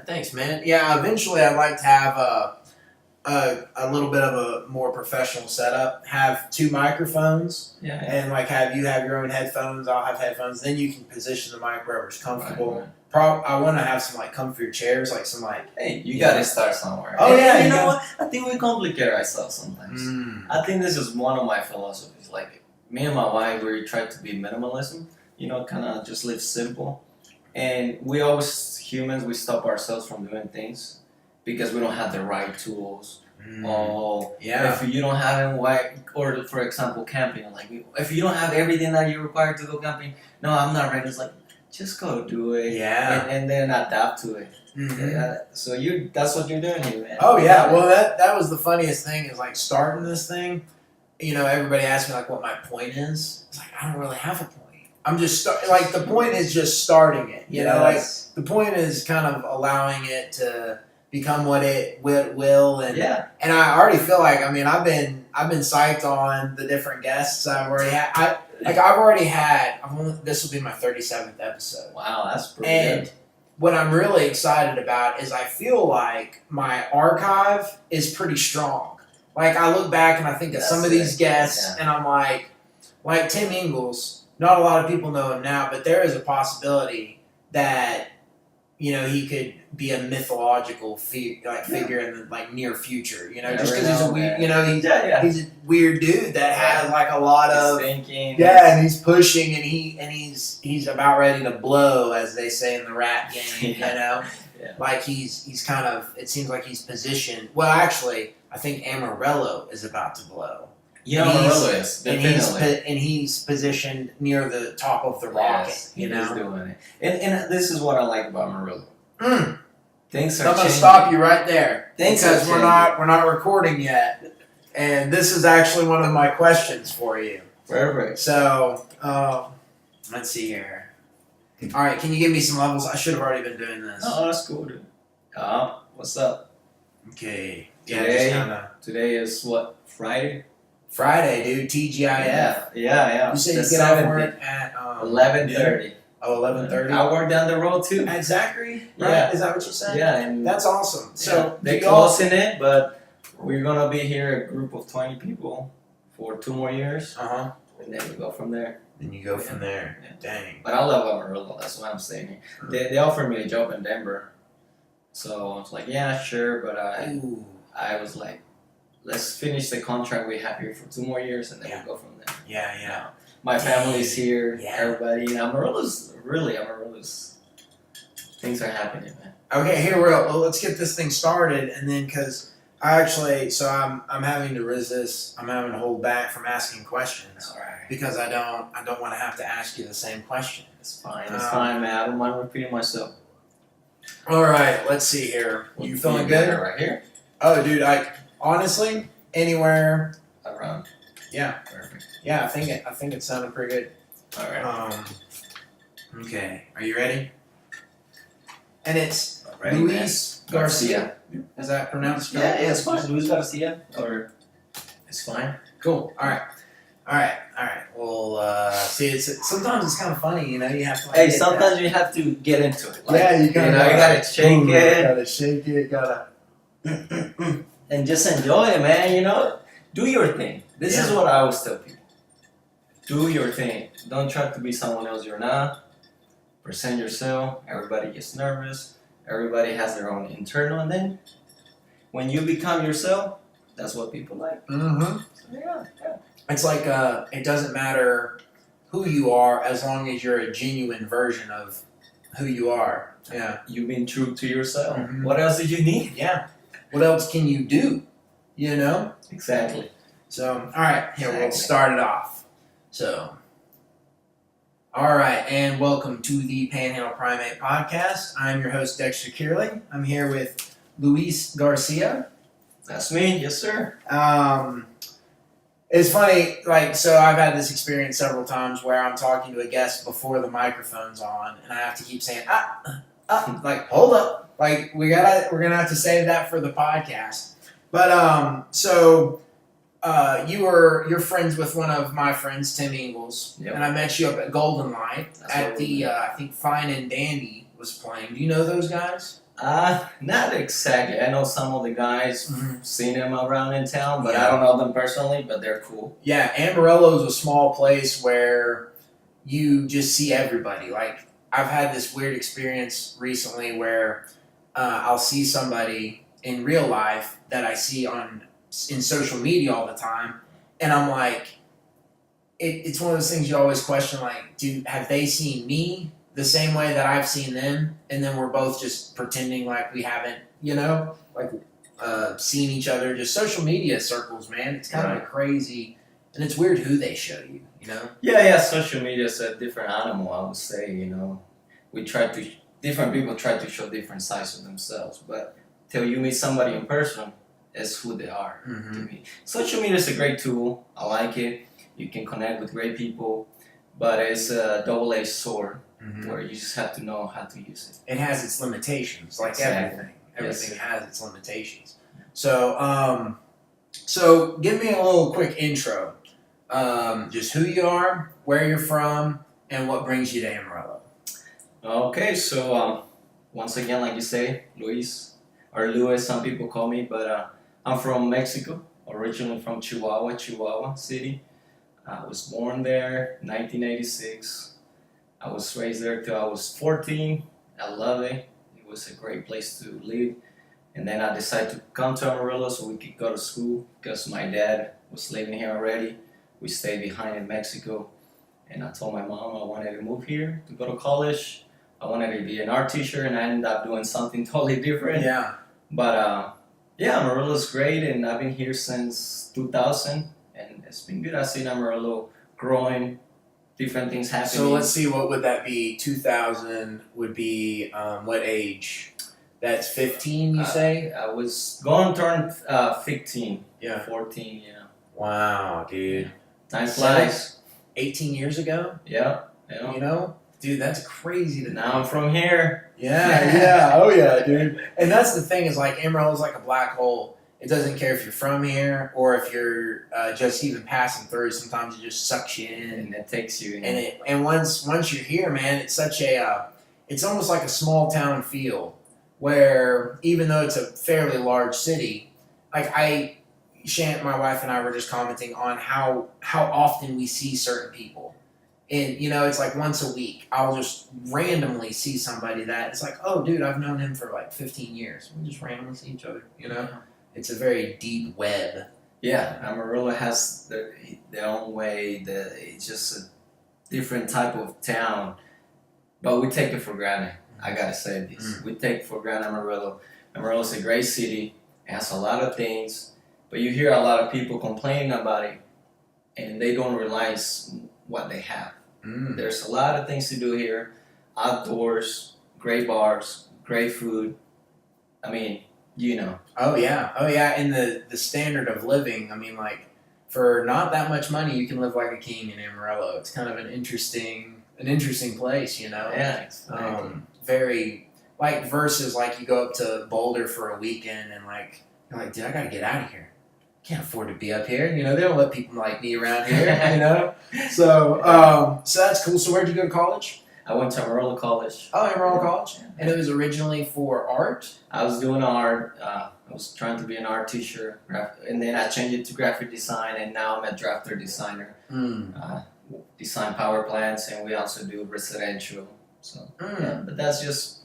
Thanks, man. Yeah, eventually I'd like to have a little bit of a more professional setup. Have two microphones, Yeah. and like have you have your own headphones. I'll have headphones. Then you can position the mic wherever's comfortable. Right. I want to have some like comfier chairs, like some like. Hey, you gotta start somewhere. Oh, yeah, you you know what? I think we complicate ourselves sometimes. Mm. I think this is one of my philosophies. Like me and my wife, we try to be minimalism. Kind of just live simple. And we always humans, we stop ourselves from doing things because we don't have the right tools. Or if you don't have it, or for example, camping. Like if you don't have everything that you require to go camping, no, I'm not ready. It's like just go do it. Yeah. And then adapt to it. Mm-hmm. So that's what you're doing here, man. Oh yeah. Well, that was the funniest thing is like starting this thing. Everybody asks me like what my point is. It's like I don't really have a point. I'm just like the point is just starting it. Like the point is kind of allowing it to become what it will, and and I already feel like I've been psyched on the different guests I've already had. This will be my 37th episode. Wow, that's pretty good. And what I'm really excited about is I feel like my archive is pretty strong. Like I look back and I think of some of these guests, and I'm like Tim Ingalls. Not a lot of people know him now, but there is a possibility that he could be a mythological figure in the near future. Just because he's a weird, he's a weird dude that has like a lot of thinking. Yeah, and he's pushing, and he's about ready to blow, as they say in the rap game. Like he's kind of. It seems like he's positioned. Well, actually, I think Amarillo is about to blow. Amarillo is definitely. And he's positioned near the top of the rocket. Yes, he's doing it. And this is what I like about Amarillo. Things are. I'm gonna stop you right there because we're changing. not recording yet, and this is actually one of my questions for you. Perfect. So let's see here. All right, can you give me some levels? I should have already been doing this. Oh, that's cool, dude. What's up? Okay. Today is what, Friday? Friday, dude. TGIF. Yeah. You said you get off work at 11:30. Oh, 11:30. I work down the road too. At Zachary? Right? Yeah. Is that what you said? Yeah, and that's awesome. So they're closing it, but we're gonna be here a group of 20 people for 2 more years. And then we go from there. Then you go from there. Yeah. Dang. But I love Amarillo. That's why I'm staying here. They offered me a job in Denver, so I was like, yeah, sure. But I was like, let's finish the contract we have here for 2 more years, and then we go from there. Yeah. My family's here. Yeah. Everybody. Amarillo's things are happening, man. Okay, here let's get this thing started, and then because I'm having to resist. I'm having to hold back from asking questions. All right. Because I don't want to have to ask you the same question. It's fine. It's fine, man. I don't mind repeating myself. All right. Let's see here. You feeling good? Right here. Oh, dude. Honestly, anywhere around. Yeah. Perfect. Yeah, I think it sounded pretty good. All right. Okay. Are you ready? And it's ready, Luis Garcia. Is that pronounced? Yeah, it's fine. Luis Garcia. It's fine. Cool. All right. Well, see, sometimes it's kind of funny, you have to. Hey, sometimes you have to get into it. You gotta shake it. Gotta shake it. Gotta. And just enjoy it, man. Do your thing. This is what I always tell people. Do your thing. Don't try to be someone else you're not. Present yourself. Everybody gets nervous. Everybody has their own internal, and then when you become yourself, that's what people like. Mm-hmm. So, yeah. It's like it doesn't matter who you are as long as you're a genuine version of who you are. Yeah. You've been true to yourself. Mm-hmm. What else do you need? Yeah. What else can you do? Exactly. So, all right, here, we'll start it off. So, all right, and welcome to the Panhandle Primate Podcast. I'm your host, Dexter Kearley. I'm here with Luis Garcia. That's me, yes, sir. It's funny, so I've had this experience several times where I'm talking to a guest before the microphone's on, and I have to keep saying, hold up. We're gonna have to save that for the podcast. But you're friends with one of my friends, Tim Ingalls, and I met you up at Golden Light at the I think Fine and Dandy was playing. Do you know those guys? Not exactly. I know some of the guys, seen them around in town, but Yeah. I don't know them personally, but they're cool. Yeah, Amarillo is a small place where you just see everybody. Like, I've had this weird experience recently where I'll see somebody in real life that I see in social media all the time, and I'm like, it's one of those things you always question, like, have they seen me the same way that I've seen them? And then we're both just pretending like we haven't, like seen each other. Just social media circles, man. It's kind of crazy, and it's weird who they show you. Yeah. Social media is a different animal, I would say. Different people try to show different sides of themselves, but till you meet somebody in person, it's who they are to me. Social media is a great tool. I like it. You can connect with great people, but it's a double-edged sword where you just have to know how to use it. It has its limitations, like Exactly. everything has its limitations. So give me a little quick intro. Just who you are, where you're from, and what brings you to Amarillo. Okay, so once again, like you say, Luis, or Luis, some people call me, but I'm from Mexico, originally from Chihuahua City. I was born there, 1986. I was raised there till I was 14. I love it. It was a great place to live. And then I decided to come to Amarillo so we could go to school because my dad was living here already. We stayed behind in Mexico. And I told my mom I wanted to move here to go to college. I wanted to be an art teacher, and I ended up doing something totally different. Yeah. But Amarillo's great, and I've been here since 2000, and it's been good. I've seen Amarillo growing, different things happening. So let's see, what would that be? 2000 would be what age? That's 15, you say? I was going to turn 15. Yeah. 14, yeah. Wow, dude. Time flies. 18 years ago? Yeah. Dude, that's crazy. Now I'm from here. Yeah. Oh, yeah, dude. And that's the thing is, like, Amarillo's like a black hole. It doesn't care if you're from here or if you're just even passing through. Sometimes it just sucks you in. And it takes you in. And once you're here, man, it's such it's almost like a small town feel where even though it's a fairly large city, like my wife and I were just commenting on how often we see certain people. And, it's like once a week, I'll just randomly see somebody that it's like, oh, dude, I've known him for like 15 years. We just randomly see each other, It's a very deep web. Yeah, Amarillo has their own way. It's just a different type of town. But we take it for granted. I gotta say this. We take for granted Amarillo. Amarillo's a great city. It has a lot of things. But you hear a lot of people complaining about it, and they don't realize what they have. There's a lot of things to do here. Outdoors, great bars, great food. I mean, Oh yeah. And the standard of living, I mean, like, for not that much money, you can live like a king in Amarillo. It's kind of an interesting place, Yeah, exactly. Very, like, versus, like, you go up to Boulder for a weekend and, like, you're like, dude, I gotta get out of here. Can't afford to be up here. They don't let people like me around here, So that's cool. So where'd you go to college? I went to Amarillo College. Oh, Amarillo College. And it was originally for art? I was doing art. I was trying to be an art teacher. And then I changed it to graphic design, and now I'm a drafter designer. Design power plants, and we also do residential. So, but that's just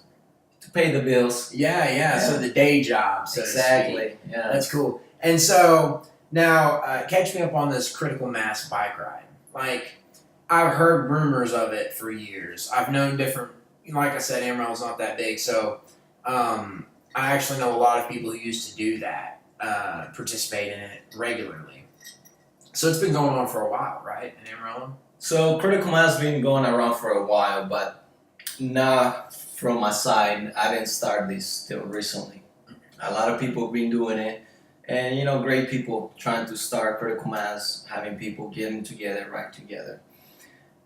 to pay the bills. Yeah. So the day job. So exactly. Yeah. That's cool. And so now, catch me up on this critical mass bike ride. Like, I've heard rumors of it for years. I've known different, like I said, Amarillo's not that big, so I actually know a lot of people who used to do that, participate in it regularly. So it's been going on for a while, right, in Amarillo? So critical mass has been going around for a while, but not from my side. I didn't start this till recently. A lot of people have been doing it. And, great people trying to start critical mass, having people getting together, right together.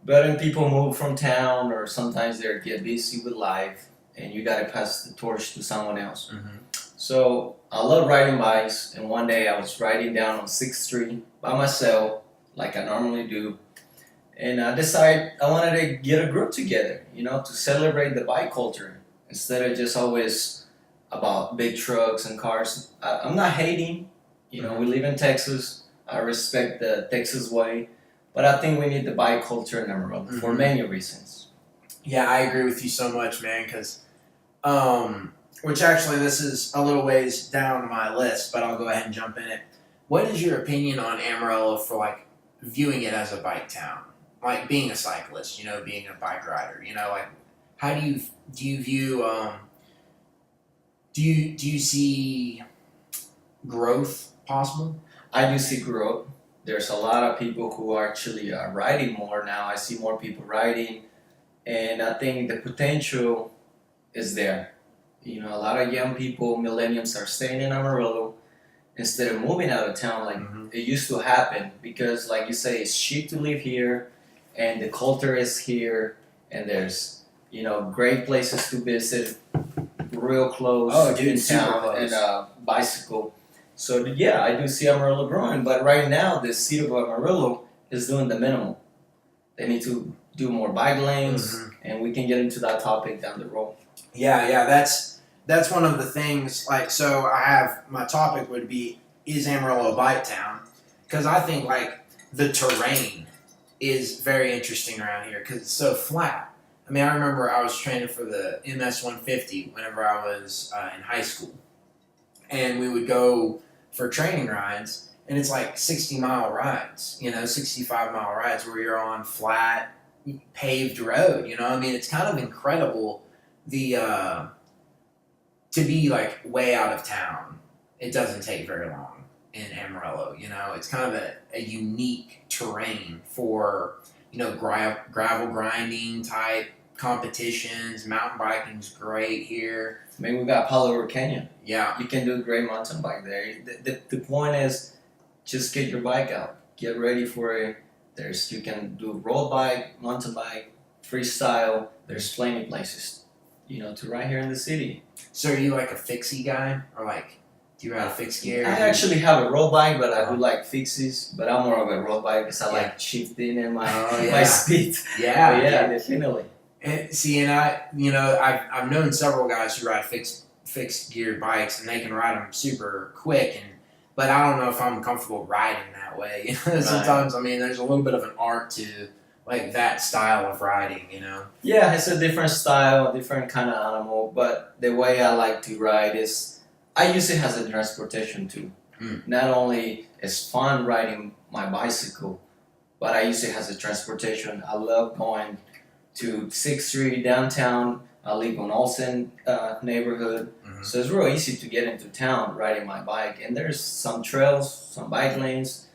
But when people move from town, or sometimes they get busy with life, and you got to pass the torch to someone else. So I love riding bikes, and one day I was riding down on 6th Street by myself, like I normally do. And I decided I wanted to get a group together, to celebrate the bike culture, instead of just always about big trucks and cars. I'm not hating. You know, we live in Texas. I respect the Texas way, but I think we need the bike culture in Amarillo for many reasons. Yeah, I agree with you so much, man. Because, which actually, this is a little ways down my list, but I'll go ahead and jump in it. What is your opinion on Amarillo for like viewing it as a bike town, like being a cyclist, you know, being a bike rider, you know, like how do you view do you see growth possible? I do see growth. There's a lot of people who are actually riding more now. I see more people riding, and I think the potential is there. You know, a lot of young people, millennials, are staying in Amarillo instead of moving out of town like it used to happen. Because, like you say, it's cheap to live here, and the culture is here, and there's, you know, great places to visit, real close in town, and bicycle. So yeah, I do see Amarillo growing, but right now the city of Amarillo is doing the minimum. They need to do more bike lanes, and we can get into that topic down the road. Yeah, that's one of the things. Like, so I have my topic would be, is Amarillo a bike town? Because I think like the terrain is very interesting around here because it's so flat. I mean, I remember I was training for the MS 150 whenever I was in high school, and we would go for training rides, and it's like 60-mile rides, you know, 65-mile rides where you're on flat, paved road, you know. I mean, it's kind of incredible the to be like way out of town. It doesn't take very long in Amarillo, you know. It's kind of a unique terrain for, you know, gravel grinding type competitions. Mountain biking's great here. I mean, we got Palo Verde Canyon. Yeah. You can do a great mountain bike there. The point is, just get your bike out. Get ready for it. You can do road bike, mountain bike, freestyle. There's plenty of places, you know, to ride here in the city. So are you like a fixie guy? Or like, do you ride a fixed gear? I actually have a road bike, but I do like fixies. But I'm more of a road bike because I like shifting in my speed. Yeah. But yeah, definitely. And see, and I've known several guys who ride fixed gear bikes, and they can ride them super quick. But I don't know if I'm comfortable riding that way. Sometimes, I mean, there's a little bit of an art to like that style of riding, you know. Yeah, it's a different style, different kind of animal. But the way I like to ride is, I use it as a transportation too. Not only is fun riding my bicycle, but I use it as a transportation. I love going to 6th Street downtown. I live on Olsen neighborhood, so it's real easy to get into town riding my bike. And there's some trails, some bike lanes.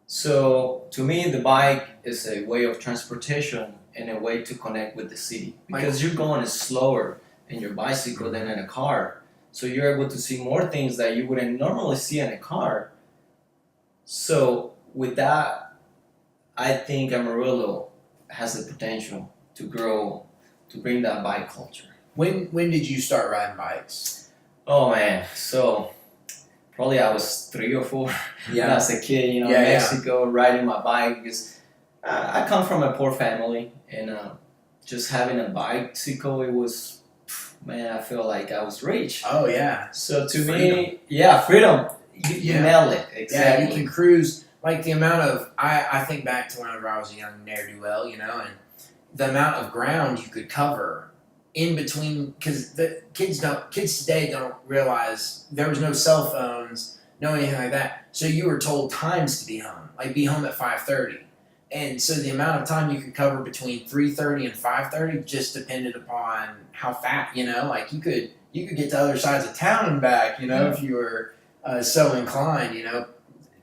So to me, the bike is a way of transportation and a way to connect with the city, because you're going slower in your bicycle than in a car. So you're able to see more things that you wouldn't normally see in a car. So with that, I think Amarillo has the potential to grow, to bring that bike culture. When did you start riding bikes? Oh man, so probably I was 3 or 4 when I was a kid, you know, in Mexico, riding my bike, because I come from a poor family, and just having a bicycle, it was, man, I feel like I was rich. Oh yeah. So to me, freedom. You nailed it. Exactly. Yeah, you can cruise. Like the amount of, I think back to whenever I was a young ne'er-do-well, you know, and the amount of ground you could cover in between, because the kids today don't realize there was no cell phones, no anything like that. So you were told times to be home, like be home at 5:30, and so the amount of time you could cover between 3:30 and 5:30 just depended upon how fast, you know, like you could get to other sides of town and back, you know, if you were so inclined, you know.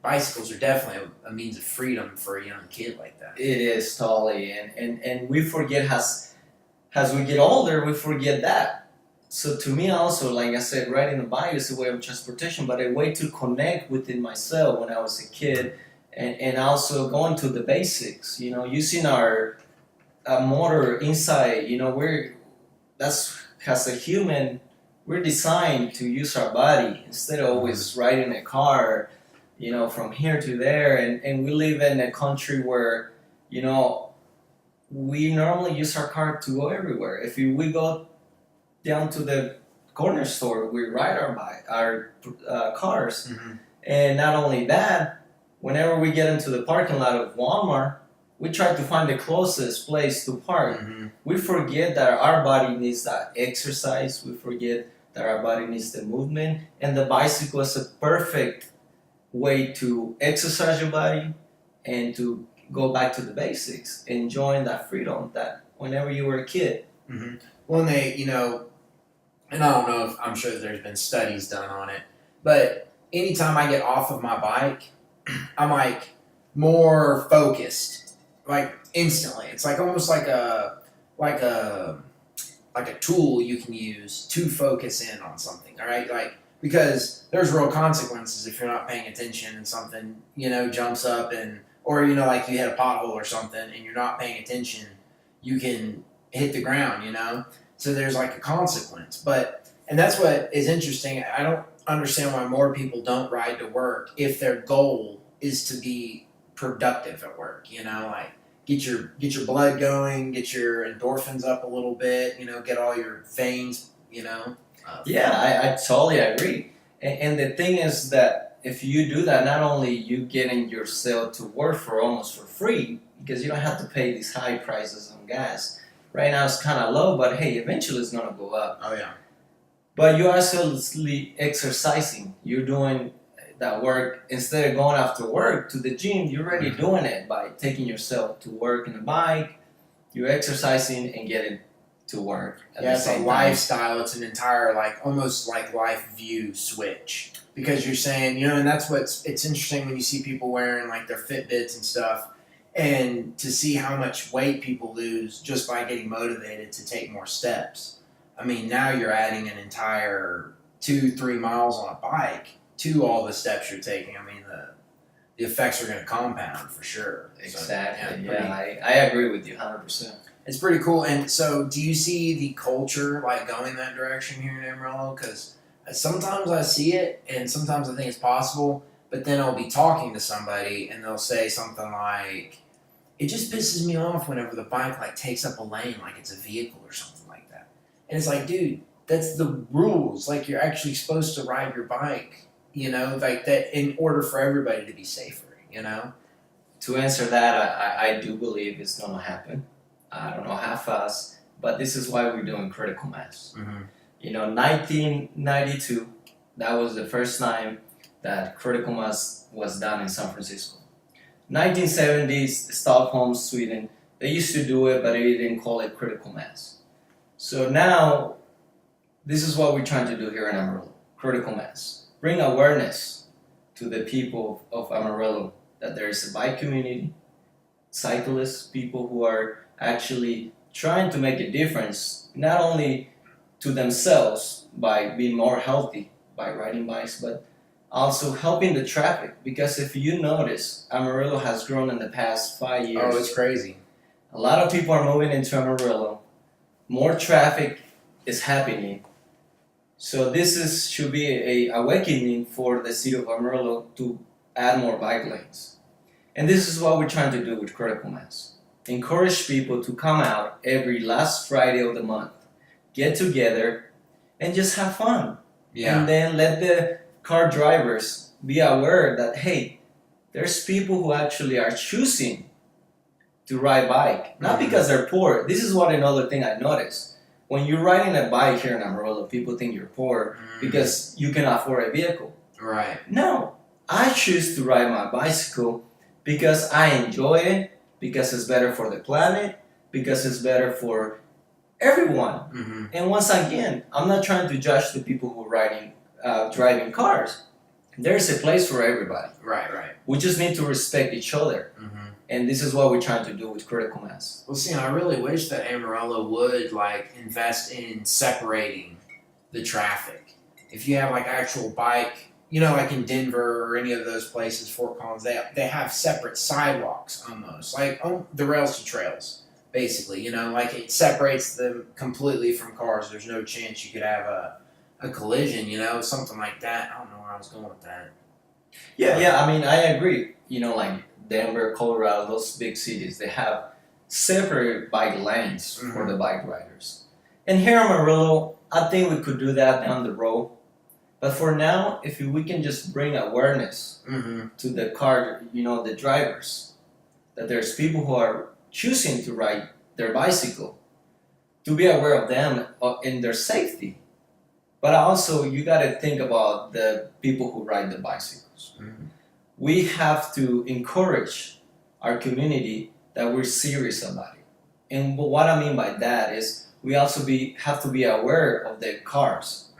Bicycles are definitely a means of freedom for a young kid like that. It is totally, and we forget as we get older, we forget that. So to me also, like I said, riding a bike is a way of transportation, but a way to connect within myself when I was a kid, and also going to the basics, you know, using our motor inside, you know, as a human, we're designed to use our body instead of always riding a car, you know, from here to there. And we live in a country where, you know, we normally use our car to go everywhere. If we go down to the corner store, we ride our cars. Mm-hmm. And not only that, whenever we get into the parking lot of Walmart, we try to find the closest place to park. Mm-hmm. We forget that our body needs that exercise. We forget that our body needs the movement. And the bicycle is a perfect way to exercise your body and to go back to the basics, enjoying that freedom that whenever you were a kid. Mm-hmm. When they, and I don't know if I'm sure there's been studies done on it, but anytime I get off of my bike, I'm like more focused, like instantly. It's like almost like a tool you can use to focus in on something. All right, like because there's real consequences if you're not paying attention and something jumps up or like you hit a pothole or something and you're not paying attention, you can hit the ground. So there's like a consequence, and that's what is interesting. I don't understand why more people don't ride to work if their goal is to be productive at work. Like get your blood going, get your endorphins up a little bit. Get all your veins. I totally agree. And the thing is that if you do that, not only you getting yourself to work for almost for free because you don't have to pay these high prices on gas. Right now it's kind of low, but hey, eventually it's gonna go up. Oh yeah. But you're actually exercising. You're doing that work instead of going after work to the gym. You're already doing it by taking yourself to work in a bike. You're exercising and getting to work. It's a lifestyle. It's an entire almost like life view switch because you're saying and that's it's interesting when you see people wearing like their Fitbits and stuff. And to see how much weight people lose just by getting motivated to take more steps. I mean, now you're adding an entire 2-3 miles on a bike to all the steps you're taking. I mean, the effects are going to compound for sure. Exactly. So, I agree with you 100%. It's pretty cool. And so, do you see the culture going that direction here in Amarillo? Because sometimes I see it, and sometimes I think it's possible. But then I'll be talking to somebody, and they'll say something like, "It just pisses me off whenever the bike takes up a lane like it's a vehicle or something like that." And it's like, dude, that's the rules. You're actually supposed to ride your bike, that in order for everybody to be safer, To answer that, I do believe it's going to happen. I don't know how fast, but this is why we're doing critical mass. Mm-hmm. 1992, that was the first time that critical mass was done in San Francisco. 1970s, Stockholm, Sweden, they used to do it, but they didn't call it critical mass. So now, this is what we're trying to do here in Amarillo, critical mass. Bring awareness to the people of Amarillo that there is a bike community, cyclists, people who are actually trying to make a difference, not only to themselves by being more healthy by riding bikes, but also helping the traffic. Because if you notice, Amarillo has grown in the past 5 years. Oh, it's crazy. A lot of people are moving into Amarillo. More traffic is happening. So this should be a awakening for the city of Amarillo to add more bike lanes. And this is what we're trying to do with critical mass. Encourage people to come out every last Friday of the month, get together, and just have fun. Yeah. And then let the car drivers be aware that, hey, there's people who actually are choosing to ride bike, not because they're poor. This is another thing I noticed. When you're riding a bike here in Amarillo, people think you're poor because you can afford a vehicle. Right. No, I choose to ride my bicycle because I enjoy it, because it's better for the planet, because it's better for everyone. Mm-hmm. And once again, I'm not trying to judge the people who are driving cars. There's a place for everybody. Right. We just need to respect each other. Mm-hmm. And this is what we're trying to do with critical mass. Well, see, I really wish that Amarillo would invest in separating the traffic. If you have actual bike, like in Denver or any of those places, Fort Collins, they have separate sidewalks almost, the rails to trails, basically. It separates them completely from cars. There's no chance you could have a collision, something like that. I don't know where I was going with that. Yeah, I mean, I agree. Denver, Colorado, those big cities, they have separate bike lanes for the bike riders. And here in Amarillo, I think we could do that down the road. But for now, if we can just bring awareness to the car, the drivers, that there's people who are choosing to ride their bicycle, to be aware of them in their safety. But also, you got to think about the people who ride the bicycles. We have to encourage our community that we're serious about it. And what I mean by that is we also have to be aware of the cars.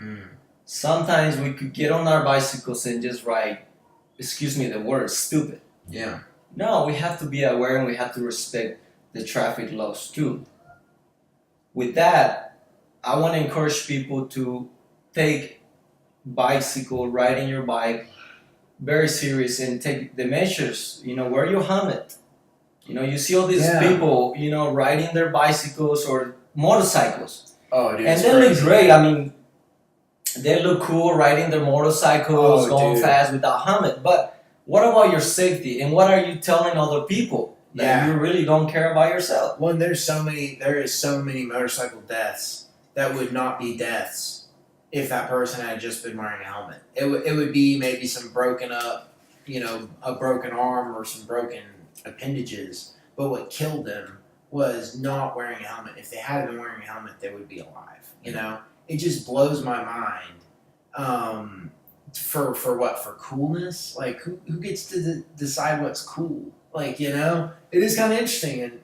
Sometimes we could get on our bicycles and just ride, excuse me the word, stupid. Yeah. No, we have to be aware and we have to respect the traffic laws too. With that, I want to encourage people to take riding your bike very serious and take the measures. Wear your helmet. You see all these people, riding their bicycles or motorcycles. Oh, dude. And they look great. I mean, they look cool riding their motorcycles, going fast without helmet. But what about your safety? And what are you telling other people that you really don't care about yourself? Well, there is so many motorcycle deaths that would not be deaths if that person had just been wearing a helmet. It would be maybe some broken up, a broken arm or some broken appendages. But what killed them was not wearing a helmet. If they had been wearing a helmet, they would be alive. It just blows my mind. For what? For coolness? Like who gets to decide what's cool? Like it is kind of interesting, and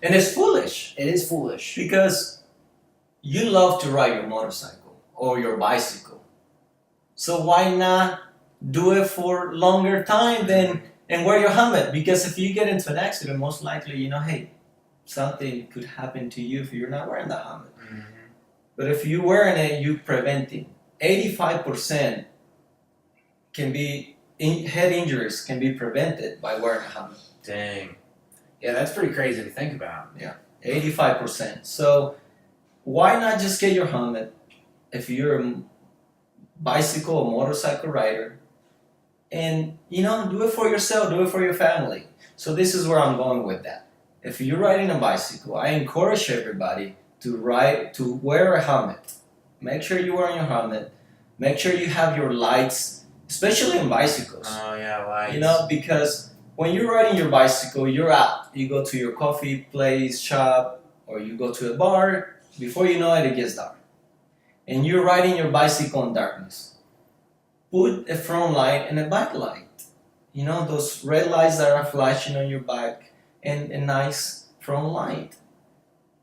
it's foolish. It is foolish because you love to ride your motorcycle or your bicycle, so why not do it for longer time and wear your helmet? Because if you get into an accident, most likely hey, something could happen to you if you're not wearing the helmet. But if you're wearing it, you're preventing 85% head injuries can be prevented by wearing a helmet. Dang. Yeah, that's pretty crazy to think about. Yeah, 85%. So why not just get your helmet if you're a bicycle or motorcycle rider, and do it for yourself, do it for your family. So this is where I'm going with that. If you're riding a bicycle, I encourage everybody to wear a helmet. Make sure you're wearing your helmet. Make sure you have your lights, especially in bicycles. Oh yeah, lights. Because when you're riding your bicycle, you're out. You go to your coffee place, shop, or you go to a bar. Before you know it, it gets dark. And you're riding your bicycle in darkness. Put a front light and a back light. Those red lights that are flashing on your bike and a nice front light.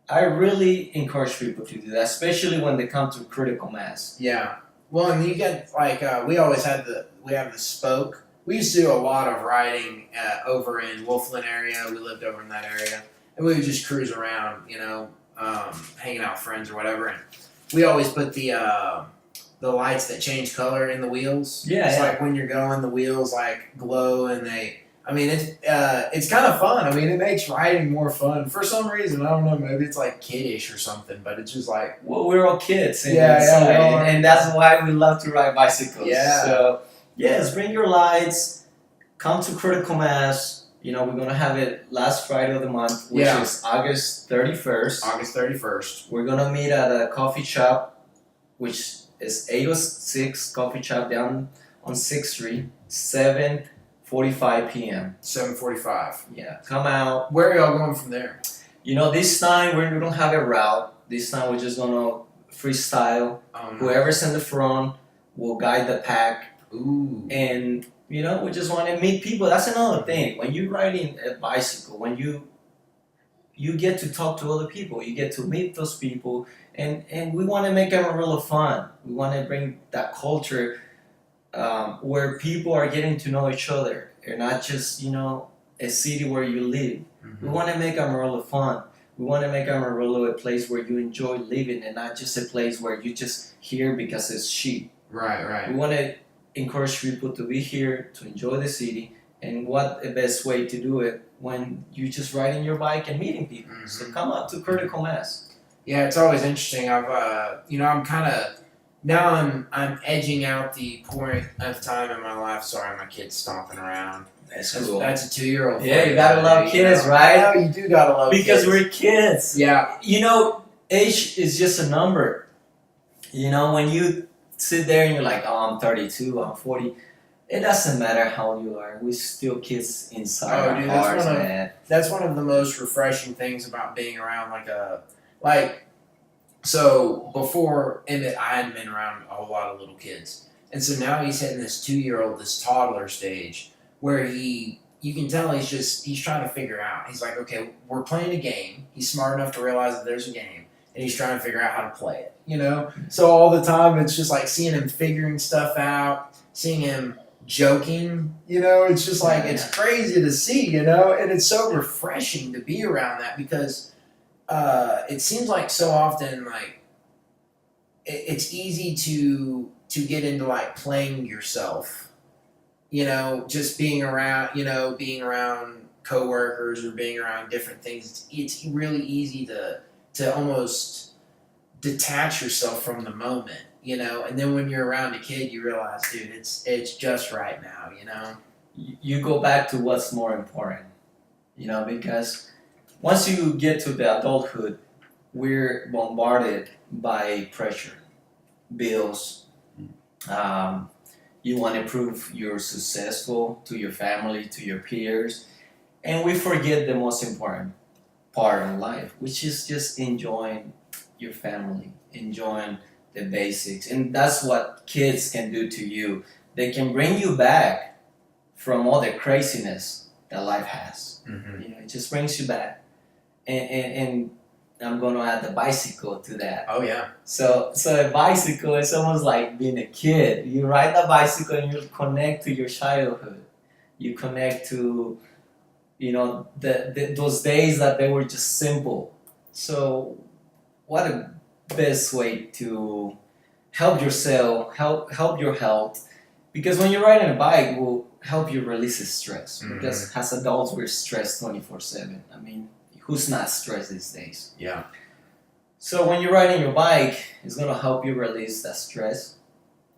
I really encourage people to do that, especially when they come to critical mass. Yeah. Well, and you get we have the spoke. We used to do a lot of riding over in Wolfland area. We lived over in that area, and we would just cruise around, hanging out with friends or whatever. And we always put the lights that change color in the wheels. Yeah. It's like when you're going, the wheels glow, and it's kind of fun. It makes riding more fun for some reason. I don't know. Maybe it's kiddish or something, but it's just well, we're all kids. And that's why we love to ride bicycles. Yeah. So yes, bring your lights. Come to critical mass. We're gonna have it last Friday of the month, which is August 31st. August 31st. We're gonna meet at a coffee shop, which is 806 Coffee Shop down on 6th Street, 7:45 p.m. 7:45. Yeah, come out. Where are y'all going from there? This time we don't have a route. This time we're just gonna freestyle. Whoever's in the front will guide the pack. Ooh. And we just want to meet people. That's another thing. When you're riding a bicycle, when you get to talk to other people, you get to meet those people, and we want to make Amarillo fun. We want to bring that culture where people are getting to know each other. You're not just a city where you live. We want to make Amarillo fun. We want to make Amarillo a place where you enjoy living, and not just a place where you just here because it's cheap. Right. We want to encourage people to be here, to enjoy the city, and what a best way to do it when you're just riding your bike and meeting people. So come up to critical mass. Yeah, it's always interesting. I'm kind of now I'm edging out the point of time in my life. Sorry, my kid's stomping around. That's cool. That's a 2-year-old. Yeah, you gotta love kids, right? I know, you do gotta love because kids. we're kids. Yeah. Age is just a number. You know, when you sit there and you're like, oh, I'm 32, I'm 40, it doesn't matter how old you are. We're still kids inside our hearts, man. That's one of the most refreshing things about being around like so before Emmett, I hadn't been around a whole lot of little kids, and so now he's hitting this 2-year-old, this toddler stage where you can tell he's trying to figure out. He's like, okay, we're playing a game. He's smart enough to realize that there's a game, and he's trying to figure out how to play it. You know, so all the time it's just like seeing him figuring stuff out, seeing him joking. You know, it's just like it's crazy to see. You know, and it's so refreshing to be around that because. It seems like so often like it's easy to get into like playing yourself, you know, just being around coworkers or being around different things. It's really easy to almost detach yourself from the moment, you know, and then when you're around a kid you realize, dude, it's just right now, you know. You go back to what's more important, you know, because once you get to the adulthood, we're bombarded by pressure, bills. You want to prove you're successful to your family, to your peers, and we forget the most important part of life, which is just enjoying your family, enjoying the basics. And that's what kids can do to you. They can bring you back from all the craziness that life has. Mm-hmm. You know, it just brings you back. And I'm going to add the bicycle to that. Oh yeah. So a bicycle is almost like being a kid. You ride the bicycle and you connect to your childhood. You connect to, you know, those days that they were just simple. So what a best way to help yourself, help your health. Because when you're riding a bike, will help you release stress. Mm-hmm. Because as adults, we're stressed 24/7. I mean, who's not stressed these days? Yeah. So when you're riding your bike, it's gonna help you release that stress.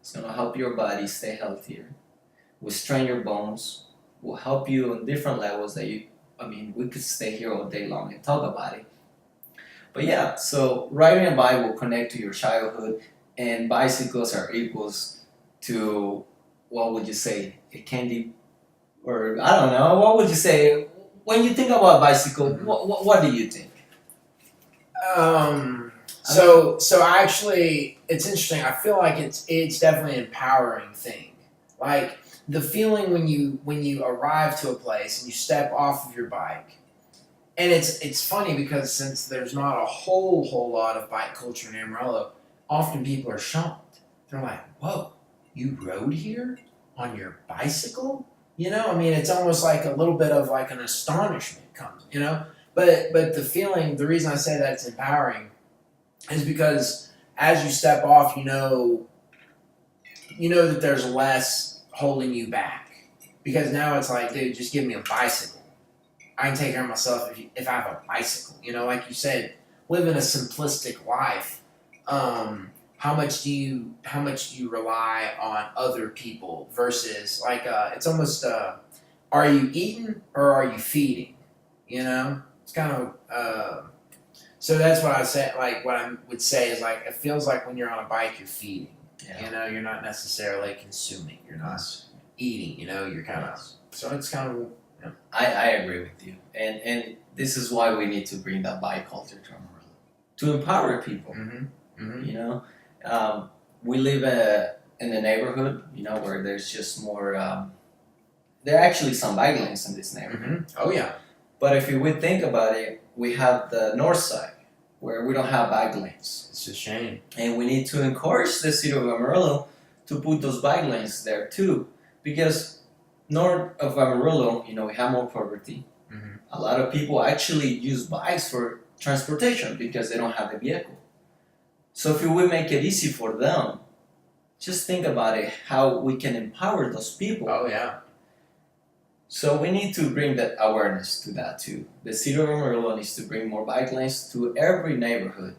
It's gonna help your body stay healthier. Will strain your bones. Will help you on different levels that we could stay here all day long and talk about it. But yeah, so riding a bike will connect to your childhood, and bicycles are equals to, what would you say, a candy, or I don't know, what would you say? When you think about bicycle, what do you think? So actually, it's interesting. I feel like it's definitely an empowering thing. Like the feeling when you arrive to a place and you step off of your bike, and it's funny because since there's not a whole lot of bike culture in Amarillo, often people are shocked. They're like, "Whoa, you rode here on your bicycle?" You know, I mean, it's almost like a little bit of like an astonishment comes, you know. But the feeling, the reason I say that it's empowering, is because as you step off, you know that there's less holding you back. Because now it's like, dude, just give me a bicycle. I can take care of myself if I have a bicycle. You know, like you said, living a simplistic life. How much do you rely on other people versus like it's almost are you eating or are you feeding? You know, it's kind of so that's what I say. Like what I would say is like it feels like when you're on a bike you're feeding. Yeah. You know, you're not necessarily consuming. You're not eating. You know, you're kind of so it's kind of. You know. I agree with you, and this is why we need to bring that bike culture to Amarillo to empower people. Mm-hmm. Mm-hmm. You know. We live in a neighborhood, you know, where there's just more. There are actually some bike lanes in this neighborhood. Mm-hmm. Oh yeah. But if you would think about it, we have the north side where we don't have bike lanes. It's a shame. And we need to encourage the city of Amarillo to put those bike lanes there too, because north of Amarillo, you know, we have more poverty. Mm-hmm. A lot of people actually use bikes for transportation because they don't have a vehicle. So if we make it easy for them, just think about it, how we can empower those people. Oh yeah. So we need to bring that awareness to that too. The city of Amarillo needs to bring more bike lanes to every neighborhood.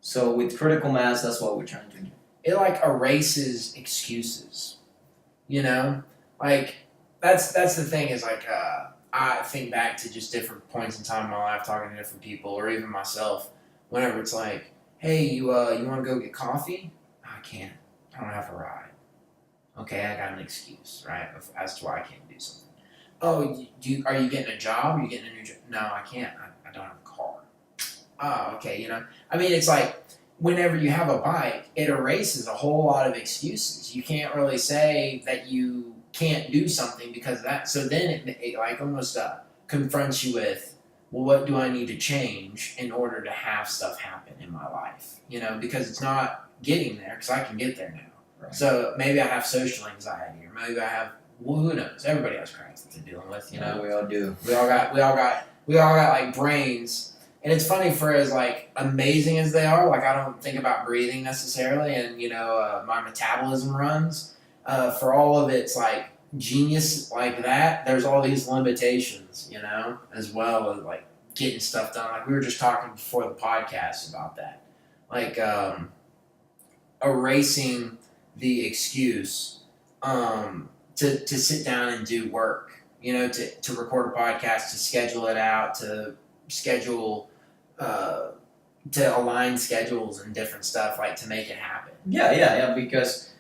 So with critical mass, that's what we're trying to do. It like erases excuses. You know, like that's the thing is like I think back to just different points in time in my life talking to different people or even myself. Whenever it's like, Hey, you want to go get coffee? I can't. I don't have a ride. Okay, I got an excuse, right, as to why I can't do something. Oh, are you getting a job? Are you getting a new job? No, I can't. I don't have a car. Oh, okay. I mean, it's like whenever you have a bike, it erases a whole lot of excuses. You can't really say that you can't do something because of that. So then it like almost confronts you with, well, what do I need to change in order to have stuff happen in my life? Because it's not getting there because I can get there now. Right. So maybe I have social anxiety, or maybe I have, well, who knows? Everybody has crap that they're dealing with. Yeah, we all do. We all got like brains. And it's funny, for as like amazing as they are, like I don't think about breathing necessarily, and my metabolism runs. For all of its like genius like that, there's all these limitations, as well as like getting stuff done. Like we were just talking before the podcast about that, like erasing the excuse to sit down and do work. To record a podcast, to schedule it out, to schedule, to align schedules and different stuff, like to make it happen. Yeah. Because,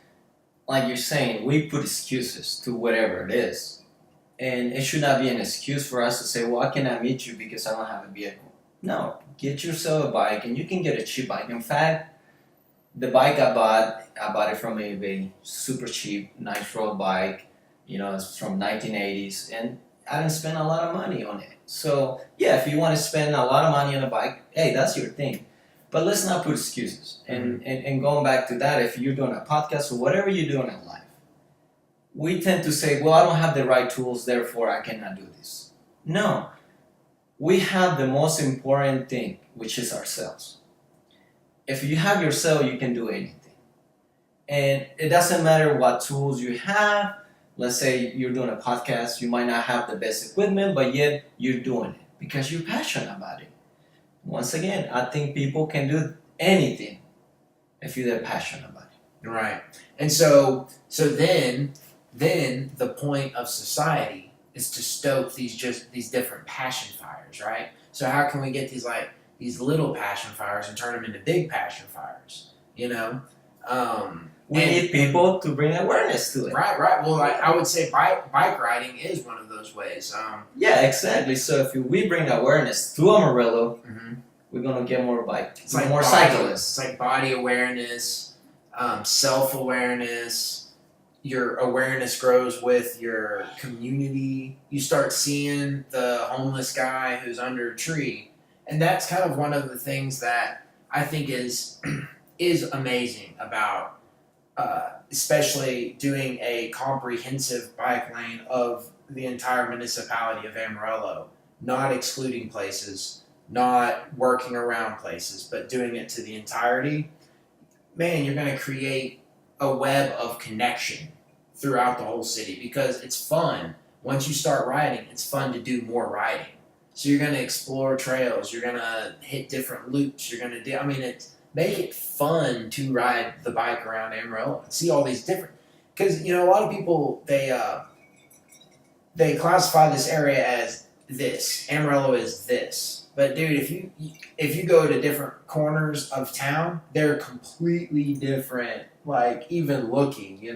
like you're saying, we put excuses to whatever it is, and it should not be an excuse for us to say, "Well, I cannot meet you because I don't have a vehicle." No, get yourself a bike, and you can get a cheap bike. In fact, the bike I bought it from eBay, super cheap, nice road bike. It's from 1980s, and I didn't spend a lot of money on it. So, yeah, if you want to spend a lot of money on a bike, hey, that's your thing. But let's not put excuses. And going back to that, if you're doing a podcast or whatever you're doing in life, we tend to say, well, I don't have the right tools, therefore I cannot do this. No. We have the most important thing, which is ourselves. If you have yourself, you can do anything. And it doesn't matter what tools you have. Let's say you're doing a podcast, you might not have the best equipment, but yet you're doing it because you're passionate about it. Once again, I think people can do anything if they're passionate about it. Right. And so then the point of society is to stoke these different passion fires, right? So how can we get these little passion fires and turn them into big passion fires? We need people to bring awareness to it. Right. Well, I would say bike riding is one of those ways. Yeah, exactly. So if we bring awareness to Amarillo, we're gonna get more it's like more cyclists. It's like body awareness, self-awareness. Your awareness grows with your community. You start seeing the homeless guy who's under a tree, and that's kind of one of the things that I think is amazing about. Especially doing a comprehensive bike lane of the entire municipality of Amarillo, not excluding places, not working around places, but doing it to the entirety. Man, you're going to create a web of connection throughout the whole city because it's fun. Once you start riding, it's fun to do more riding. So you're going to explore trails, you're going to hit different loops, you're going to make it fun to ride the bike around Amarillo and see all these different. Because a lot of people they classify this area as this. Amarillo is this. But dude, if you go to different corners of town, they're completely different. Like even looking,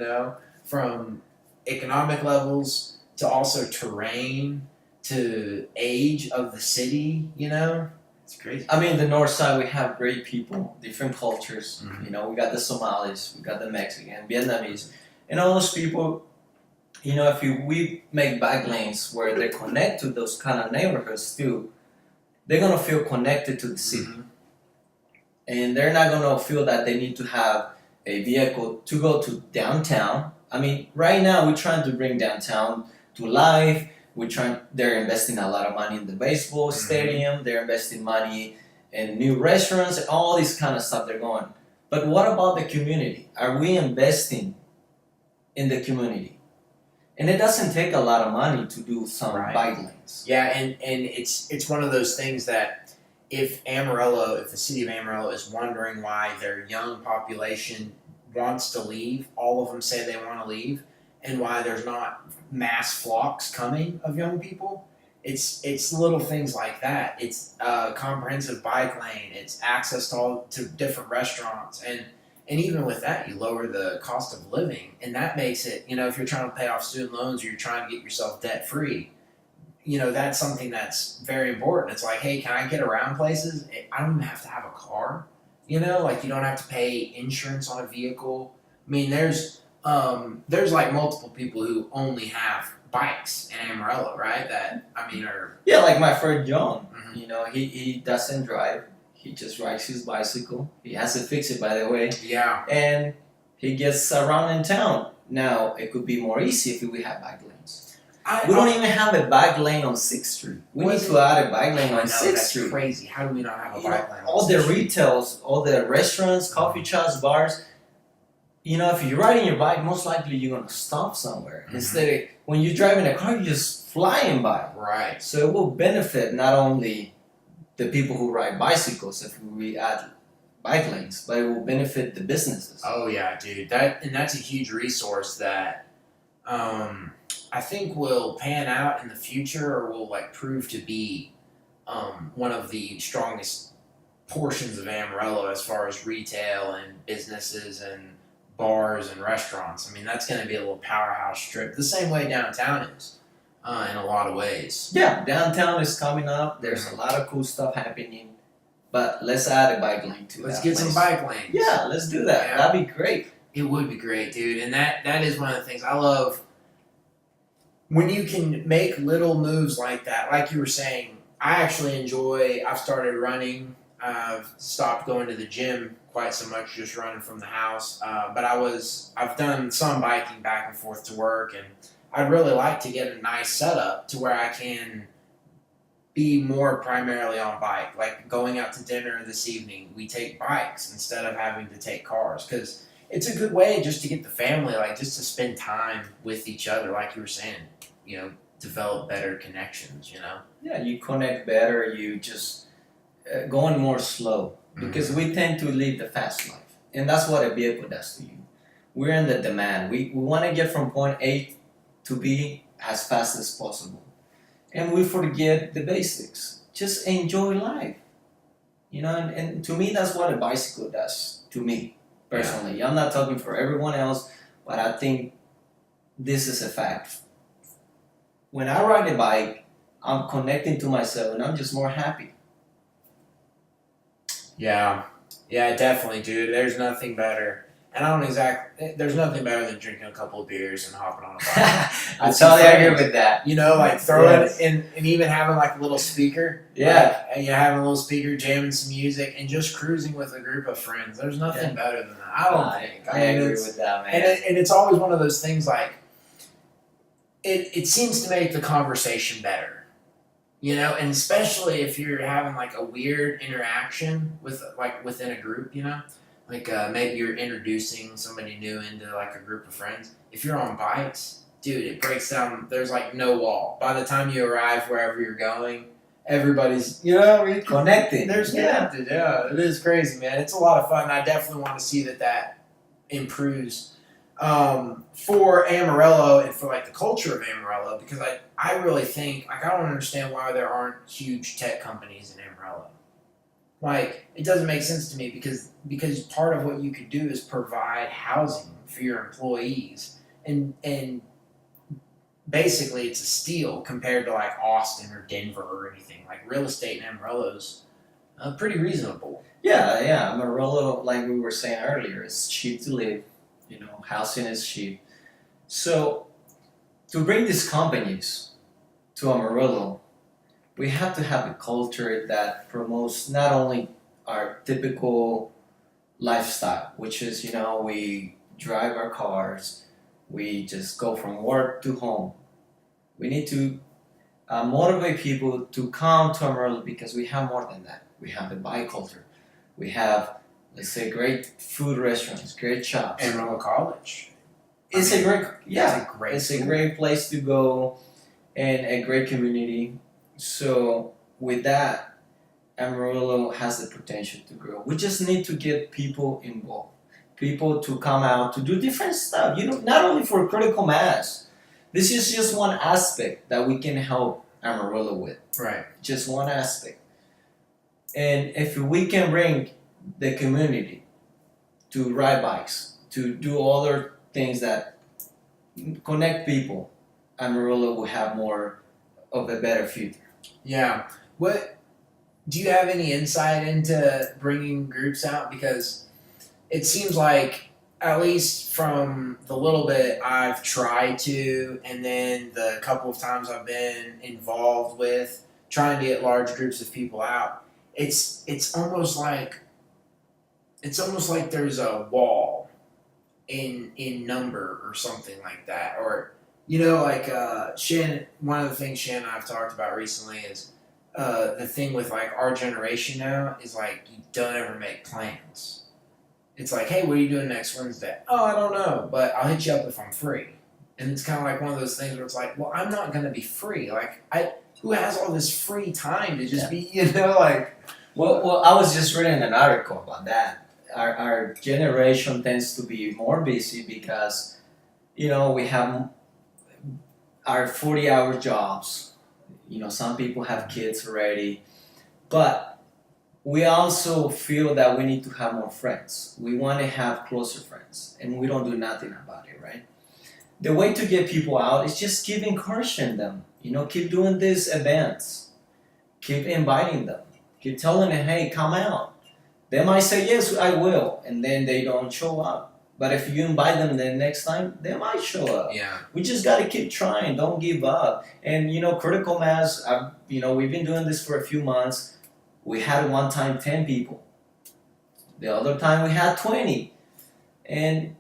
from economic levels to also terrain to age of the city. It's crazy. I mean, the north side, we have great people, different cultures. Mm-hmm. We got the Somalis, we got the Mexican, Vietnamese, and all those people. If we make bike lanes where they connect to those kind of neighborhoods too, they're gonna feel connected to the city, and they're not gonna feel that they need to have a vehicle to go to downtown. I mean, right now we're trying to bring downtown to life. They're investing a lot of money in the baseball stadium. They're investing money in new restaurants and all this kind of stuff they're going. But what about the community? Are we investing in the community? And it doesn't take a lot of money to do some bike lanes. Yeah, and it's one of those things that if the city of Amarillo is wondering why their young population wants to leave, all of them say they want to leave, and why there's not mass flocks coming of young people, it's little things like that. It's a comprehensive bike lane. It's access to different restaurants, and even with that, you lower the cost of living, and that makes it, if you're trying to pay off student loans or you're trying to get yourself debt free, that's something that's very important. It's like, hey, can I get around places? I don't even have to have a car. Like you don't have to pay insurance on a vehicle. I mean, there's like multiple people who only have bikes in Amarillo, right? That are Yeah, like my friend John. Mhm. He doesn't drive. He just rides his bicycle. He has to fix it, by the way. Yeah. And he gets around in town. Now, it could be more easy if we have bike lanes. We don't even have a bike lane on 6th Street. We need to add a bike lane on 6th that's Street. crazy. How do we not have a bike lane? All the retails, all the restaurants, coffee shops, bars. If you're riding your bike, most likely you're gonna stop somewhere. Mhm. Instead of when you're driving a car, you're just flying by. Right. So it will benefit not only the people who ride bicycles if we add bike lanes, but it will benefit the businesses. Oh yeah, dude. That's a huge resource that I think will pan out in the future, or will like prove to be one of the strongest portions of Amarillo as far as retail and businesses and bars and restaurants. That's going to be a little powerhouse strip, the same way downtown is, in a lot of ways. Yeah, downtown is coming up. There's a lot of cool stuff happening. But let's add a bike lane to Let's that get place. some bike lanes. Yeah, let's do that. Yeah. That'd be great. It would be great, dude. And that is one of the things I love. When you can make little moves like that, like you were saying, I actually I've started running. I've stopped going to the gym quite so much, just running from the house. But I've done some biking back and forth to work, and I'd really like to get a nice setup to where I can be more primarily on bike. Like going out to dinner this evening, we take bikes instead of having to take cars, because it's a good way just to get the family, like just to spend time with each other, like you were saying, develop better connections, Yeah, you connect better. You just going more slow, because we tend to live the fast life, and that's what a vehicle does to you. We're in the demand. We want to get from point A to B as fast as possible, and we forget the basics. Just enjoy life, and to me, that's what a bicycle does to me personally. I'm not talking for everyone else, but I think this is a fact. When I ride a bike, I'm connecting to myself, and I'm just more happy. Yeah, definitely, dude. There's nothing better. And there's nothing better than drinking a couple of beers and hopping on a bike. I totally agree with that. Like throwing in, and even having like a little speaker. Yeah. Like, having a little speaker, jamming some music, and just cruising with a group of friends. There's nothing better than that. I don't think. I agree with that, man. And it's always one of those things like, it seems to make the conversation better. And especially if you're having like a weird interaction within a group, like maybe you're introducing somebody new into like a group of friends. If you're on bikes, dude, it breaks down. There's like no wall. By the time you arrive wherever you're going, everybody's connected. There's connected. Yeah, it is crazy, man. It's a lot of fun. I definitely want to see that improves for Amarillo and for like the culture of Amarillo, because I really think, like, I don't understand why there aren't huge tech companies in Amarillo. Like, it doesn't make sense to me, because part of what you could do is provide housing for your employees, and basically it's a steal compared to like Austin or Denver or anything. Like, real estate in Amarillo's pretty reasonable. Yeah. Amarillo, like we were saying earlier, is cheap to live. Housing is cheap. So, to bring these companies to Amarillo, we have to have a culture that promotes not only our typical lifestyle, which is, we drive our cars, we just go from work to home. We need to motivate people to come to Amarillo, because we have more than that. We have a bike culture. We have, let's say, great food restaurants, great shops. Amarillo College. It's a great place to go, and a great community. So with that, Amarillo has the potential to grow. We just need to get people involved, people to come out to do different stuff. Not only for critical mass. This is just one aspect that we can help Amarillo with. Right. Just one aspect. And if we can bring the community to ride bikes, to do other things that connect people, Amarillo will have more of a better future. Yeah. What do you have any insight into bringing groups out? Because it seems like, at least from the little bit I've tried to, and then the couple of times I've been involved with trying to get large groups of people out, it's almost like there's a wall in number or something like that, or like Shannon. One of the things Shannon and I've talked about recently is the thing with like our generation now is like you don't ever make plans. It's like, hey, what are you doing next Wednesday? Oh, I don't know, but I'll hit you up if I'm free. And it's kind of like one of those things where it's like, well, I'm not going to be free. Like, who has all this free time to just be, like... Well, I was just reading an article about that. Our generation tends to be more busy because, we have our 40-hour jobs. Some people have kids already. But we also feel that we need to have more friends. We want to have closer friends, and we don't do nothing about it, right? The way to get people out is just keep encouraging them. Keep doing these events. Keep inviting them. Keep telling them, hey, come out. They might say, yes, I will, and then they don't show up. But if you invite them the next time, they might show up. Yeah. We just got to keep trying. Don't give up. And, critical mass, we've been doing this for a few months. We had one time 10 people. The other time we had 20. And,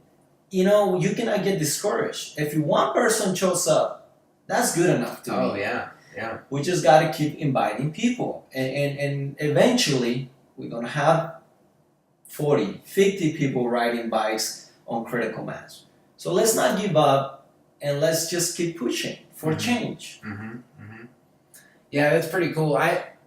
you cannot get discouraged. If one person shows up, that's good enough to me. Oh, yeah. Yeah. We just got to keep inviting people. And eventually, we're going to have 40, 50 people riding bikes on critical mass. So let's not give up, and let's just keep pushing for change. Mm-hmm. Mm-hmm. Yeah, that's pretty cool.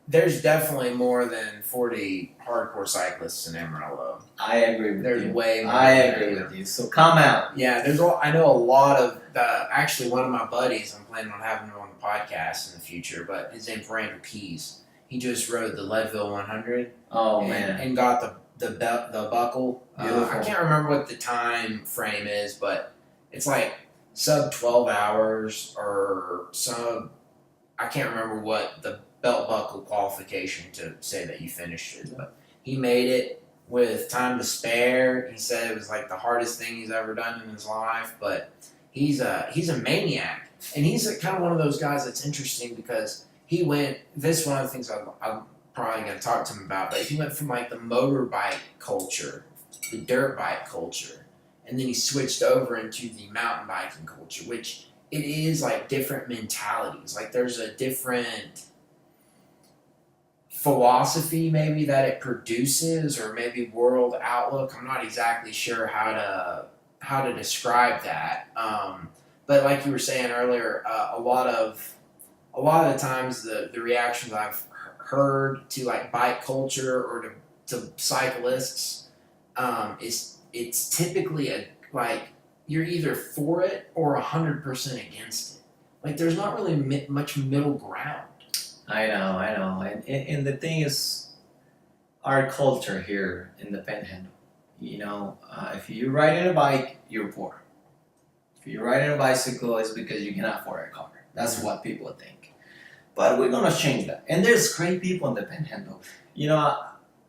There's definitely more than 40 hardcore cyclists in Amarillo. I agree with you. There's way more. I agree with you. So come out. Yeah, I know a lot of actually one of my buddies, I'm planning on having him on the podcast in the future, but his name's Randall Keys. He just rode the Leadville 100. Oh, man. And got the buckle. I can't remember what the time frame is, but it's like sub 12 hours or I can't remember what the belt buckle qualification to say that you finished it, but he made it with time to spare. He said it was like the hardest thing he's ever done in his life, but he's a maniac, and he's kind of one of those guys that's interesting because he went. This is one of the things I'm probably going to talk to him about, but he went from like the motorbike culture, the dirt bike culture, and then he switched over into the mountain biking culture, which it is like different mentalities. Like there's a different philosophy maybe that it produces, or maybe world outlook. I'm not exactly sure how to describe that. But like you were saying earlier, a lot of the times the reactions I've heard to like bike culture or to cyclists is it's typically like you're either for it or 100% against it. Like there's not really much middle ground. I know. And the thing is, our culture here in the Panhandle, if you're riding a bike, you're poor. If you're riding a bicycle, it's because you cannot afford a car. That's what people think. But we're going to change that. And there's great people in the Panhandle.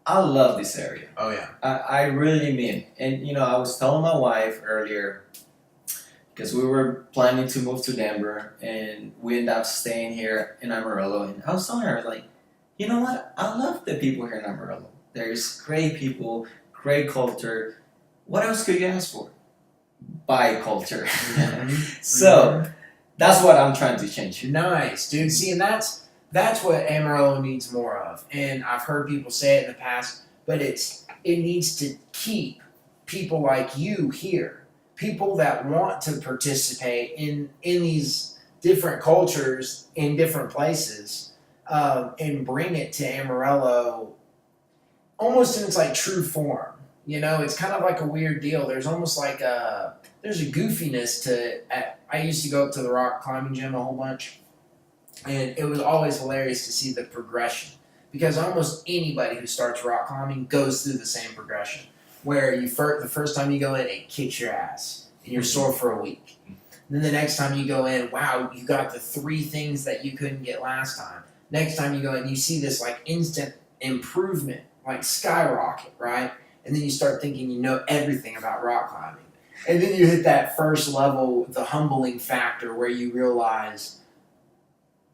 I love this area. Oh, yeah. I really mean it. And, I was telling my wife earlier, because we were planning to move to Denver, and we ended up staying here in Amarillo. And I was telling her, like, you know what? I love the people here in Amarillo. There's great people, great culture. What else could you ask for? Bike culture. Mm-hmm. So that's what I'm trying to change. Nice, dude. See, and that's what Amarillo needs more of. And I've heard people say it in the past, but it needs to keep people like you here. People that want to participate in these different cultures in different places, and bring it to Amarillo almost in its like true form. It's kind of like a weird deal. There's almost like there's a goofiness to. I used to go up to the rock climbing gym a whole bunch, And it was always hilarious to see the progression because almost anybody who starts rock climbing goes through the same progression. Where the first time you go in, it kicks your ass and you're sore for a week. Then the next time you go in, wow, you got the 3 things that you couldn't get last time. Next time you go in, you see this like instant improvement, like skyrocket, right? And then you start thinking you know everything about rock climbing. And then you hit that first level, the humbling factor where you realize,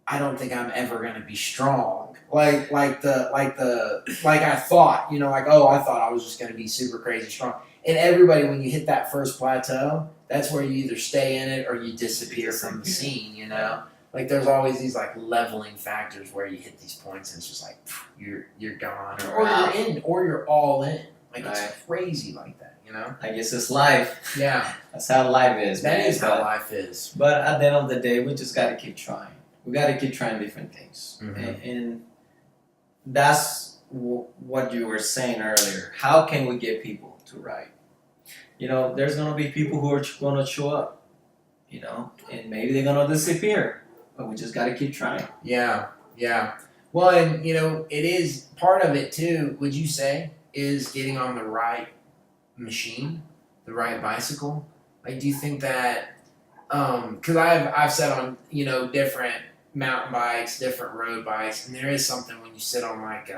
I don't think I'm ever gonna be strong. Like I thought, like, oh, I thought I was just gonna be super crazy strong. And everybody, when you hit that first plateau, that's where you either stay in it or you disappear from the scene, Like there's always these like leveling factors where you hit these points and it's just like you're gone or you're in or you're all in. Like it's crazy like that, I guess it's life. Yeah. That's how life is. That is how life is. But at the end of the day, we just gotta keep trying. We gotta keep trying different things. And that's what you were saying earlier. How can we get people to ride? There's gonna be people who are gonna show up, and maybe they're gonna disappear. But we just gotta keep trying. Yeah. Well, and it is part of it too. Would you say is getting on the right machine, the right bicycle? Like, do you think that? Because I've sat on different mountain bikes, different road bikes, and there is something when you sit on like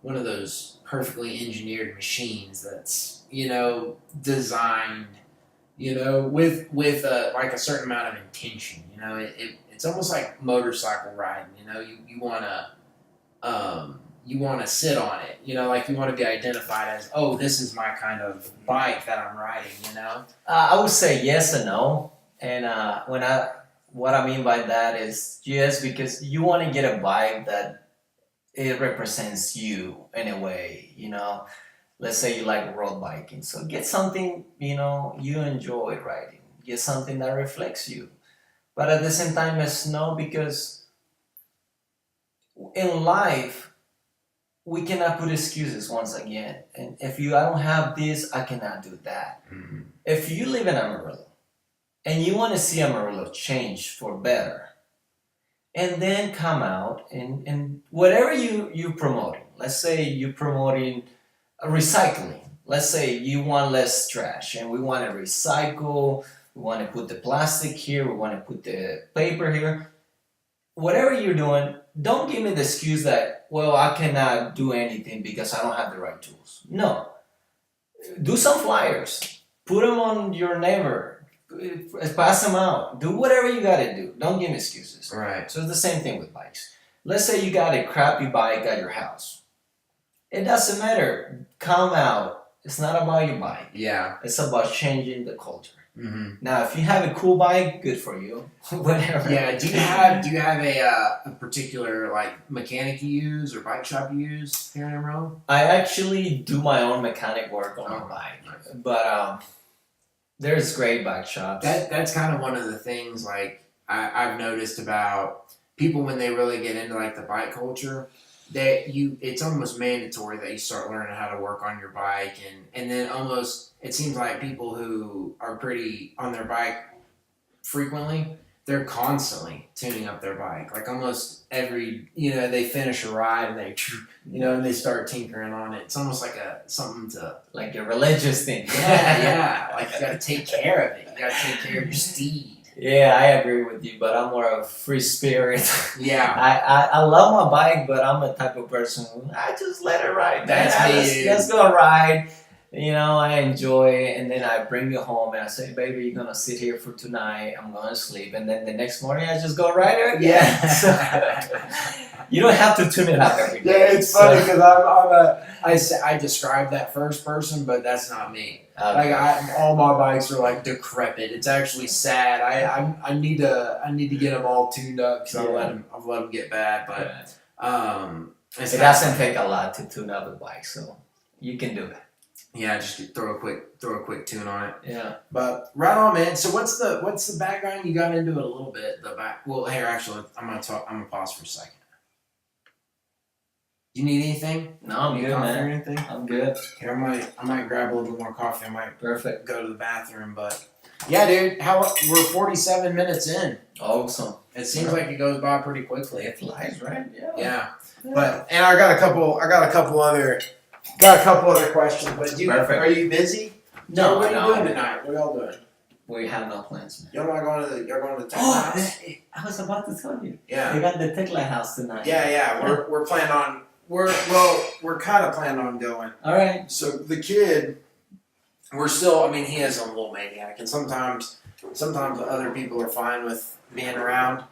one of those perfectly engineered machines that's designed with like a certain amount of intention. It's almost like motorcycle riding. You want to sit on it. Like you want to be identified as, oh, this is my kind of bike that I'm riding. I would say yes and no. And what I mean by that is yes, because you want to get a bike that it represents you in a way. Let's say you like road biking, so get something you enjoy riding. Get something that reflects you. But at the same time, it's no, because in life, we cannot put excuses once again. And I don't have this, I cannot do that. Mm-hmm. If you live in Amarillo and you want to see Amarillo change for better, and then come out and whatever you're promoting, let's say you're promoting recycling. Let's say you want less trash and we want to recycle. We want to put the plastic here. We want to put the paper here. Whatever you're doing, don't give me the excuse that, well, I cannot do anything because I don't have the right tools. No. Do some flyers. Put them on your neighbor. Pass them out. Do whatever you got to do. Don't give me excuses. Right. So it's the same thing with bikes. Let's say you got a crappy bike at your house. It doesn't matter. Come out. It's not about your bike. Yeah. It's about changing the culture. Mm-hmm. Now, if you have a cool bike, good for you. Whatever. Yeah. Do you have a particular like mechanic you use or bike shop you use here in Amarillo? I actually do my own mechanic work on my bike, but there's great bike shops. That's kind of one of the things like I've noticed about people when they really get into like the bike culture. It's almost mandatory that you start learning how to work on your bike, and then almost it seems like people who are pretty on their bike frequently, they're constantly tuning up their bike. Like almost every they finish a ride and they and they start tinkering on it. It's almost like something to like a religious thing. Yeah. Like you got to take care of it. You got to take care of your steed. Yeah, I agree with you, but I'm more of a free spirit. Yeah. I love my bike, but I'm the type of person who I just let it ride. Let's go ride. I enjoy it, and then I bring it home and I say, baby, you're going to sit here for tonight. I'm going to sleep. And then the next morning I just go ride it again. Yeah. So, you don't have to tune it up every day. Yeah, it's funny because I describe that first person, but that's not me. Okay. Like all my bikes are like decrepit. It's actually sad. I need to get them all tuned up because I've let them get bad. But it doesn't take a lot to tune up a bike, so you can do it. Yeah, just throw a quick tune on it. Yeah. But right on, man. So what's the background? You got into it a little bit. Well, here actually, I'm gonna pause for a second. Do you need anything? No, I'm good, man. Or anything? I'm good. Here, I might grab a little bit more coffee. I might Perfect. go to the bathroom, but yeah, dude. We're 47 minutes in. Awesome. It seems like it goes by pretty quickly. It flies, right? Yeah. But and I got a couple other questions. But Perfect. Are you busy? No, What are no. you doing tonight? What are y'all doing? We have no plans, man. You're going to the tech Oh, house? I was about to tell you. Yeah. They got the Tekla house tonight. Yeah. We're planning on we're kind of planning on going. All right. So the kid, we're still. I mean, he is a little maniac, and sometimes other people are fine with being around,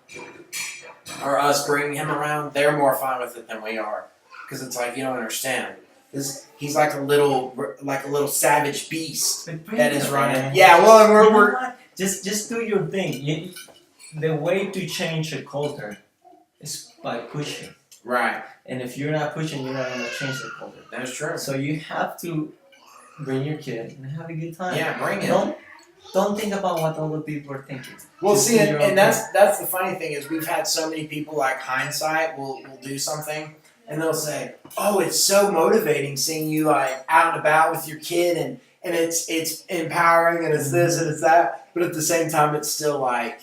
or us bringing him around. They're more fine with it than we are, because it's like you don't understand. He's like a little savage beast that is running. Yeah, well, and we're just do your thing. The way to change a culture is by pushing. Right. And if you're not pushing, you're not gonna change the culture. That's true. So you have to bring your kid and have a good time. Yeah, bring it. Don't think about what other people are thinking. Well, Just see, do your own and thing. that's the funny thing is we've had so many people like hindsight will do something and they'll say, "Oh, it's so motivating seeing you like out and about with your kid and it's empowering and it's this and it's that," but at the same time it's still like,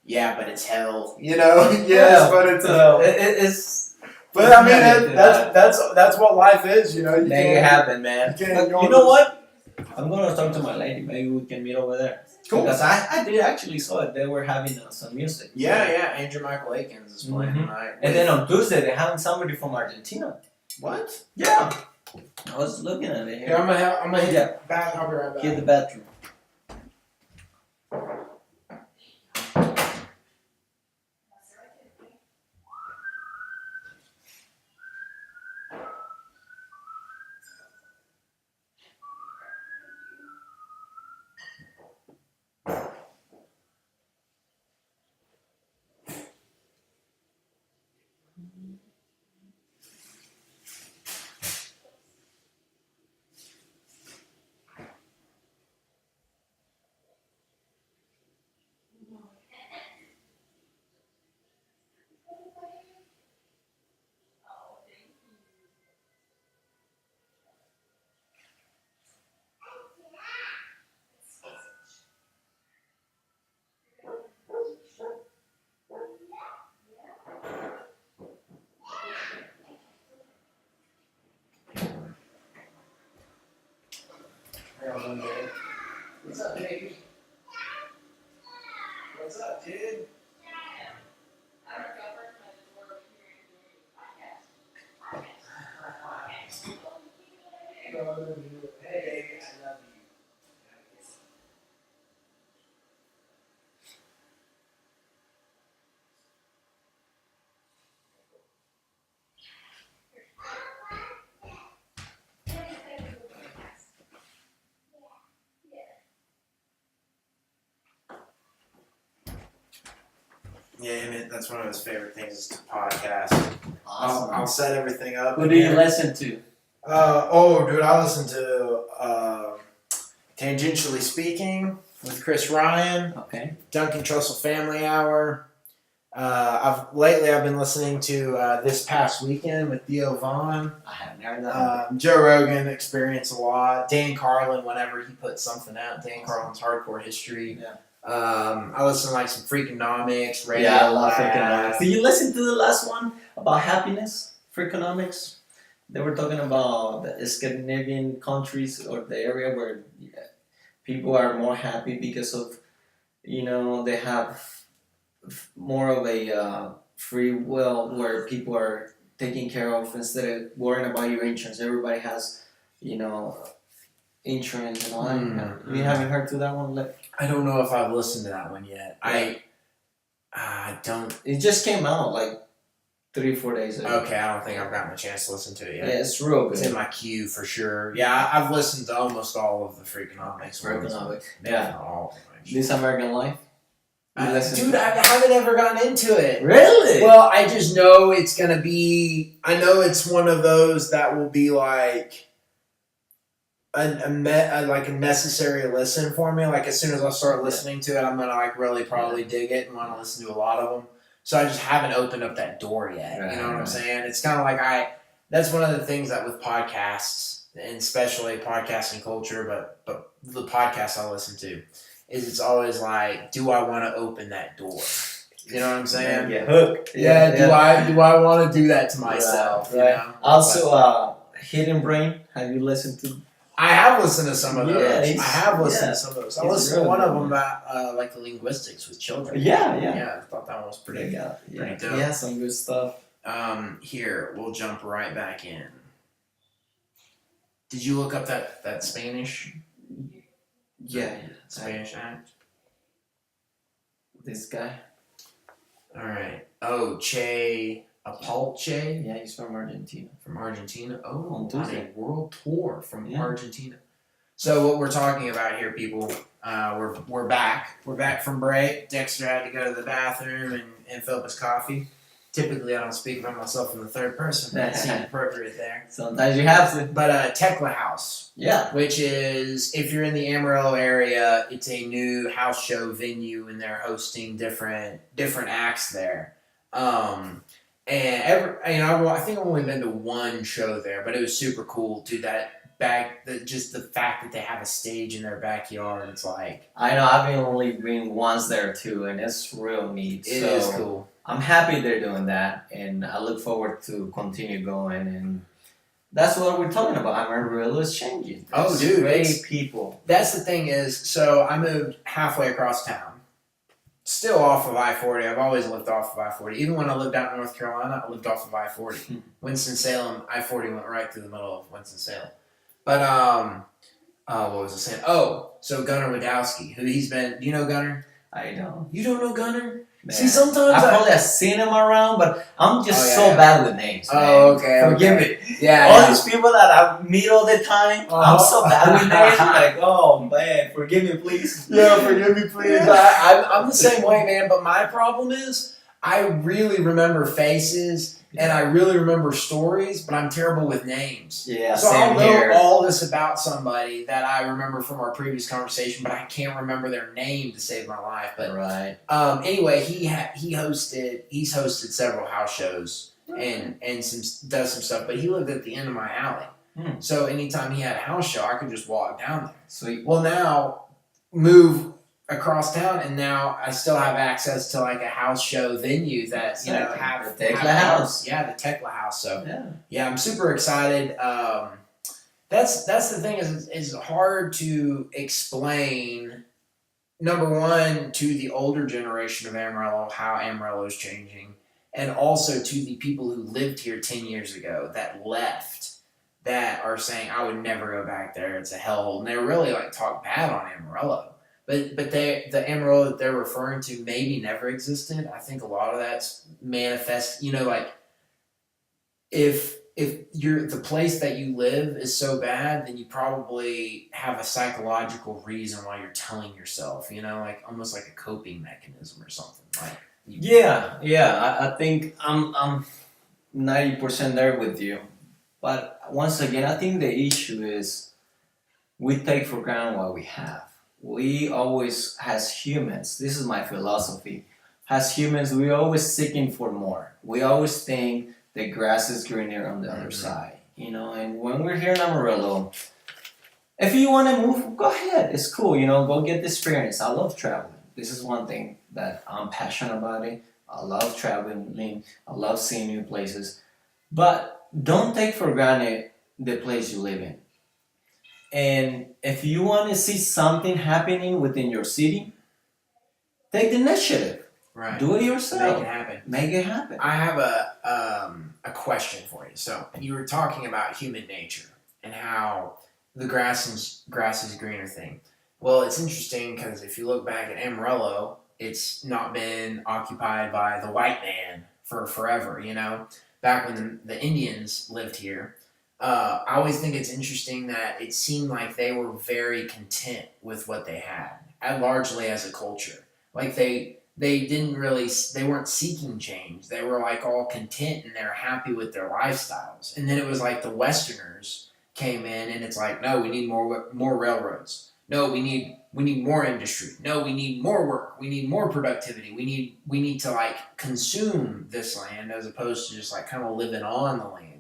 yeah, but it's hell, you know? Yes, but it's hell. It's. But I mean, that's what life is, you know. Make it happen, man. You know what? I'm gonna talk to my lady. Maybe we can meet over there. Cool. Because I did actually saw it. They were having some music. Yeah. Andrew Michael Akins is playing tonight. And then on Tuesday they're having somebody from Argentina. What? Yeah. I was looking at it here. Yeah, I'm gonna hit back. I'll be right back. Hit the bathroom. What's up, baby? What's up, dude? Hey, baby, I love you. Yeah, man, that's one of his favorite things is to podcast. Awesome. I'll set everything up. Who do you listen to? Dude, I listen to Tangentially Speaking with Chris Ryan, Okay. Duncan Trussell Family Hour. I've been listening to This Past Weekend with Theo Vaughn. I haven't heard that. Joe Rogan, Experience a Lot. Dan Carlin, whenever he puts something out. Dan Carlin's Hardcore History. Yeah. I listen to like some Freakonomics, Radio Yeah, I love Lab. Freakonomics. Did you listen to the last one about happiness? Freakonomics? They were talking about the Scandinavian countries or the area where people are more happy because of, they have more of a free will where people are taken care of instead of worrying about your insurance. Everybody has, insurance and all that. You haven't heard to that one? I don't know if I've listened to that one yet. I don't. It just came out like 3-4 days ago. Okay, I don't think I've gotten a chance to listen to it yet. Yeah, it's real good. It's in my queue for sure. Yeah, I've listened to almost all of the Freakonomics. Freakonomics. Maybe Yeah. not all of them, actually. This American Life? Dude, I haven't ever gotten into it. Really? Well, I just know it's going to be... I know it's one of those that will be like... a necessary listen for me. Like, as soon as I start listening to it, I'm going to like really probably dig it and want to listen to a lot of them. So I just haven't opened up that door yet. Right, You know what I'm right. saying? It's kind of like that's one of the things that with podcasts, and especially podcasting culture, but the podcasts I listen to, is it's always like, do I want to open that door? You know what I'm saying? Get hooked. Yeah. Do I want to do that to myself? Right. You know? Also, Hidden Brain. Have you listened to? I have listened to some of those. I he's- have listened to some of those. I he's listened to really one of good, them about like the linguistics with children. Yeah. Yeah, I thought that one was pretty Yeah. pretty dope. He has some good stuff. Here, we'll jump right back in. Did you look up that Spanish Yeah. Spanish act? This guy. Alright. Oh, Che Apalche Yeah, he's from Argentina. from Argentina. Oh, On on Tuesday. a world tour from Yeah. Argentina. So what we're talking about here, people, we're back. We're back from break. Dexter had to go to the bathroom and fill up his coffee. Typically, I don't speak about myself in the third person, but it seemed appropriate there. Sometimes you have to. But Tekla House, Yeah. which is, if you're in the Amarillo area, it's a new house show venue, and they're hosting different acts there. And I think I've only been to one show there, but it was super cool. Dude, just the fact that they have a stage in their backyard, it's like, I know. I've only been once there too, and it's real neat. it is cool. I'm happy they're doing that, and I look forward to continue going. And that's what we're talking about. Amarillo is changing. Oh, There's dude, great people. That's the thing is, so I moved halfway across town. Still off of I-40. I've always lived off of I-40. Even when I lived out in North Carolina, I lived off of I-40. Winston-Salem, I-40 went right through the middle of Winston-Salem. But, what was I saying? Oh, so Gunnar Wadowski, who he's been, do you know Gunnar? I know. You don't know Gunnar? Man. See, sometimes I probably have seen him around, but I'm just Oh, yeah. bad with names. Man. Oh, okay. Forgive okay. me. Yeah. All these people that I meet all the time, I'm so bad with names. I'm like, oh man, forgive me, please. Yeah, forgive me, please. I'm the same way, man. But my problem is, I really remember faces and I really remember stories, but I'm terrible with names. Yeah, So same I'll here. know all this about somebody that I remember from our previous conversation, but I can't remember their name to save my life. But Right. anyway, he's hosted several house shows and does some stuff. But he lived at the end of my alley, so anytime he had a house show, I could just walk down there. Sweet. Well, now move across town, and now I still have access to like a house show venue that Exactly. have The Tekla have- House. Yeah, the Tekla House. So Yeah. I'm super excited. That's the thing is it's hard to explain. Number one, to the older generation of Amarillo, how Amarillo is changing, and also to the people who lived here 10 years ago that left, that are saying, I would never go back there. It's a hellhole. And they really like talk bad on Amarillo. But the Amarillo that they're referring to maybe never existed. I think a lot of that's manifest. Like if the place that you live is so bad, then you probably have a psychological reason why you're telling yourself. Like almost like a coping mechanism or something. Like I think I'm 90% there with you. But once again, I think the issue is we take for granted what we have. We always, as humans, this is my philosophy, as humans, we're always seeking for more. We always think the grass is greener on the other side, and when we're here in Amarillo, if you want to move, go ahead. It's cool, go get the experience. I love traveling. This is one thing that I'm passionate about it. I love traveling. I love seeing new places. But don't take for granted the place you live in. And if you want to see something happening within your city, take the initiative. right. Do it yourself. Make it happen. Make it happen. I have a question for you. So you were talking about human nature and how the grass is greener thing. Well, it's interesting because if you look back at Amarillo, it's not been occupied by the white man for forever. Back when the Indians lived here, I always think it's interesting that it seemed like they were very content with what they had, and largely as a culture. Like they weren't seeking change. They were like all content and they were happy with their lifestyles. And then it was like the Westerners came in and it's like, no, we need more railroads. No, we need more industry. No, we need more work. We need more productivity. We need to like consume this land as opposed to just like kind of living on the land,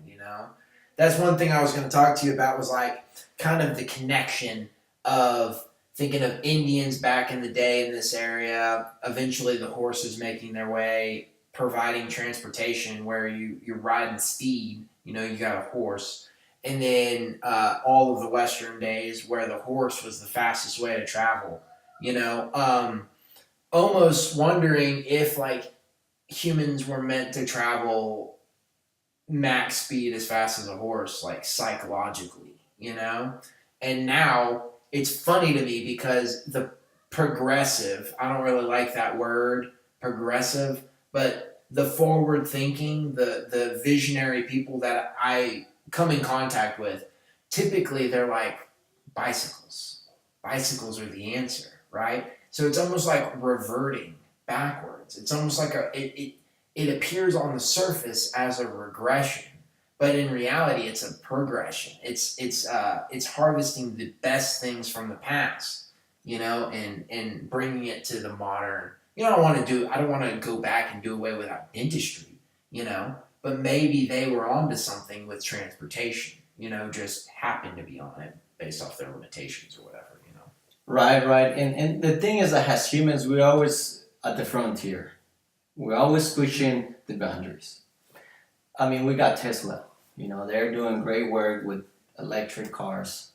That's one thing I was going to talk to you about was like kind of the connection of thinking of Indians back in the day in this area. Eventually, the horses making their way, providing transportation where you're riding steed. You got a horse, and then all of the Western days where the horse was the fastest way to travel. Almost wondering if like humans were meant to travel max speed as fast as a horse, like psychologically. And now it's funny to me because the progressive, I don't really like that word, progressive, but the forward thinking, the visionary people that I come in contact with, typically they're like bicycles. Bicycles are the answer, right? So it's almost like reverting backwards. It's almost like it appears on the surface as a regression, but in reality, it's a progression. It's harvesting the best things from the past, and bringing it to the modern. I don't want to go back and do away with our dentistry, but maybe they were onto something with transportation, just happened to be on it based off their limitations or whatever. Right. And the thing is that as humans, we're always at the frontier. We're always pushing the boundaries. I mean, we got Tesla. They're doing great work with electric cars.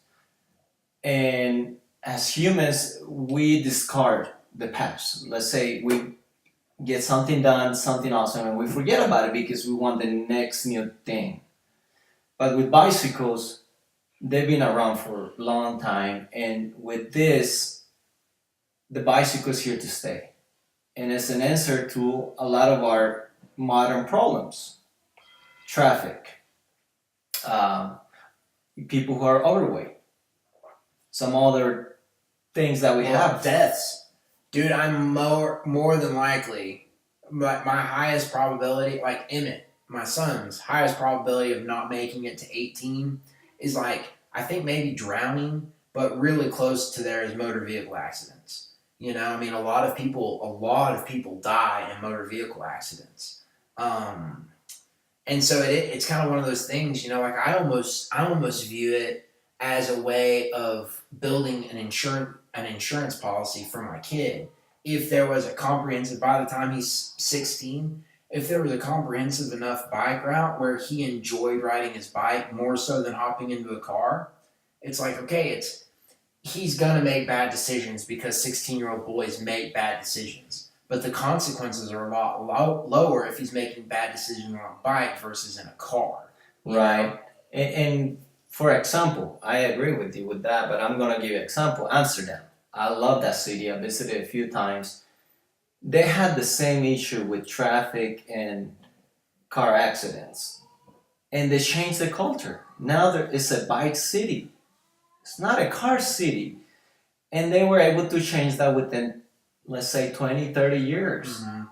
And as humans, we discard the past. Let's say we get something done, something awesome, and we forget about it because we want the next new thing. But with bicycles, they've been around for a long time, and with this, the bicycle is here to stay. And it's an answer to a lot of our modern problems. Traffic, people who are overweight, some other things that we have. Deaths. Dude, I'm more than likely, my highest probability, like Emmett, my son's highest probability of not making it to 18 is like, I think maybe drowning, but really close to there is motor vehicle accidents. A lot of people die in motor vehicle accidents. And so it's kind of one of those things, like I almost view it as a way of building an insurance policy for my kid. If there was a comprehensive, by the time he's 16, if there was a comprehensive enough bike route where he enjoyed riding his bike more so than hopping into a car, it's like, okay, he's going to make bad decisions because 16-year-old boys make bad decisions. But the consequences are a lot lower if he's making bad decisions on a bike versus in a car. Right. And for example, I agree with you with that, but I'm going to give you an example. Amsterdam. I love that city. I visited a few times. They had the same issue with traffic and car accidents. And they changed the culture. Now there is a bike city. It's not a car city. And they were able to change that within, let's say, 20, 30 years. Mm-hmm.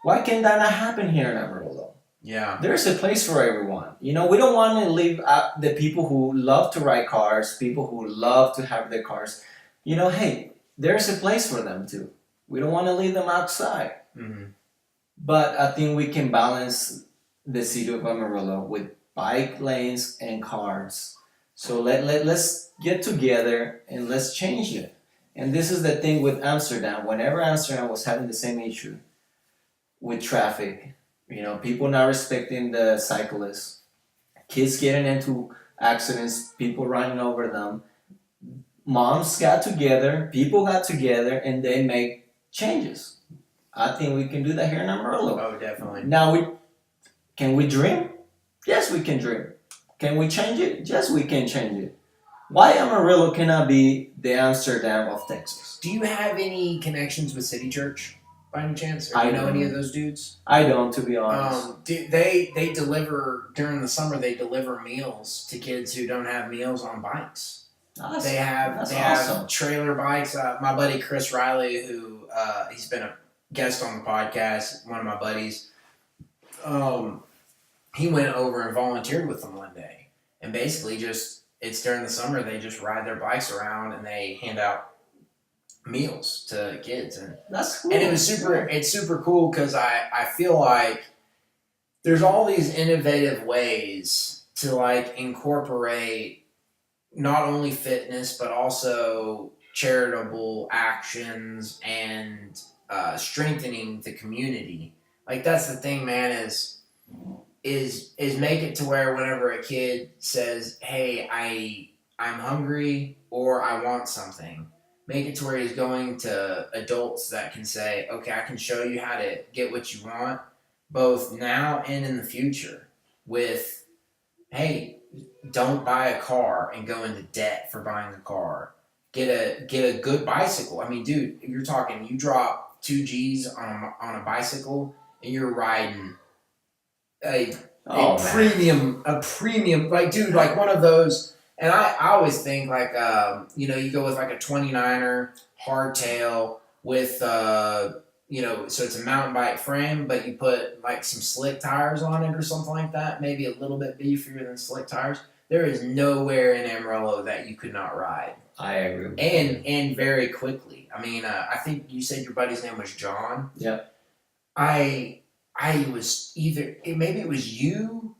Why can that not happen here in Amarillo? Yeah. There's a place for everyone. We don't want to leave out the people who love to ride cars, people who love to have their cars. Hey, there's a place for them too. We don't want to leave them outside. Mm-hmm. But I think we can balance the city of Amarillo with bike lanes and cars. So let's get together and let's change it. And this is the thing with Amsterdam. Whenever Amsterdam was having the same issue with traffic, people not respecting the cyclists, kids getting into accidents, people running over them, moms got together, people got together, and they make changes. I think we can do that here in Amarillo. Oh, definitely. Now, can we dream? Yes, we can dream. Can we change it? Yes, we can change it. Why Amarillo cannot be the Amsterdam of Texas? Do you have any connections with City Church by any chance? Or I do you know don't. any of those dudes? I don't, to be honest. They deliver during the summer. They deliver meals to kids who don't have meals on bikes. They have awesome. trailer bikes. My buddy Chris Riley, who he's been a guest on the podcast, one of my buddies. He went over and volunteered with them one day, and basically it's during the summer. They just ride their bikes around and they hand out meals to kids, and that's cool. And it was it's super cool because I feel like there's all these innovative ways to like incorporate not only fitness but also charitable actions and strengthening the community. Like that's the thing, man. Is make it to where whenever a kid says, "Hey, I'm hungry" or "I want something," make it to where he's going to adults that can say, "Okay, I can show you how to get what you want, both now and in the future." With, "Hey, don't buy a car and go into debt for buying a car. Get a good bicycle." I mean, dude, you're talking. You drop 2 G's on a bicycle and you're riding a premium, like, dude, like one of those. And I always think like, you go with like a 29er hardtail with, so it's a mountain bike frame, but you put like some slick tires on it or something like that, maybe a little bit beefier than slick tires. There is nowhere in Amarillo that you could not ride. I agree. And very quickly. I mean, I think you said your buddy's name was John. Yep. I was maybe it was you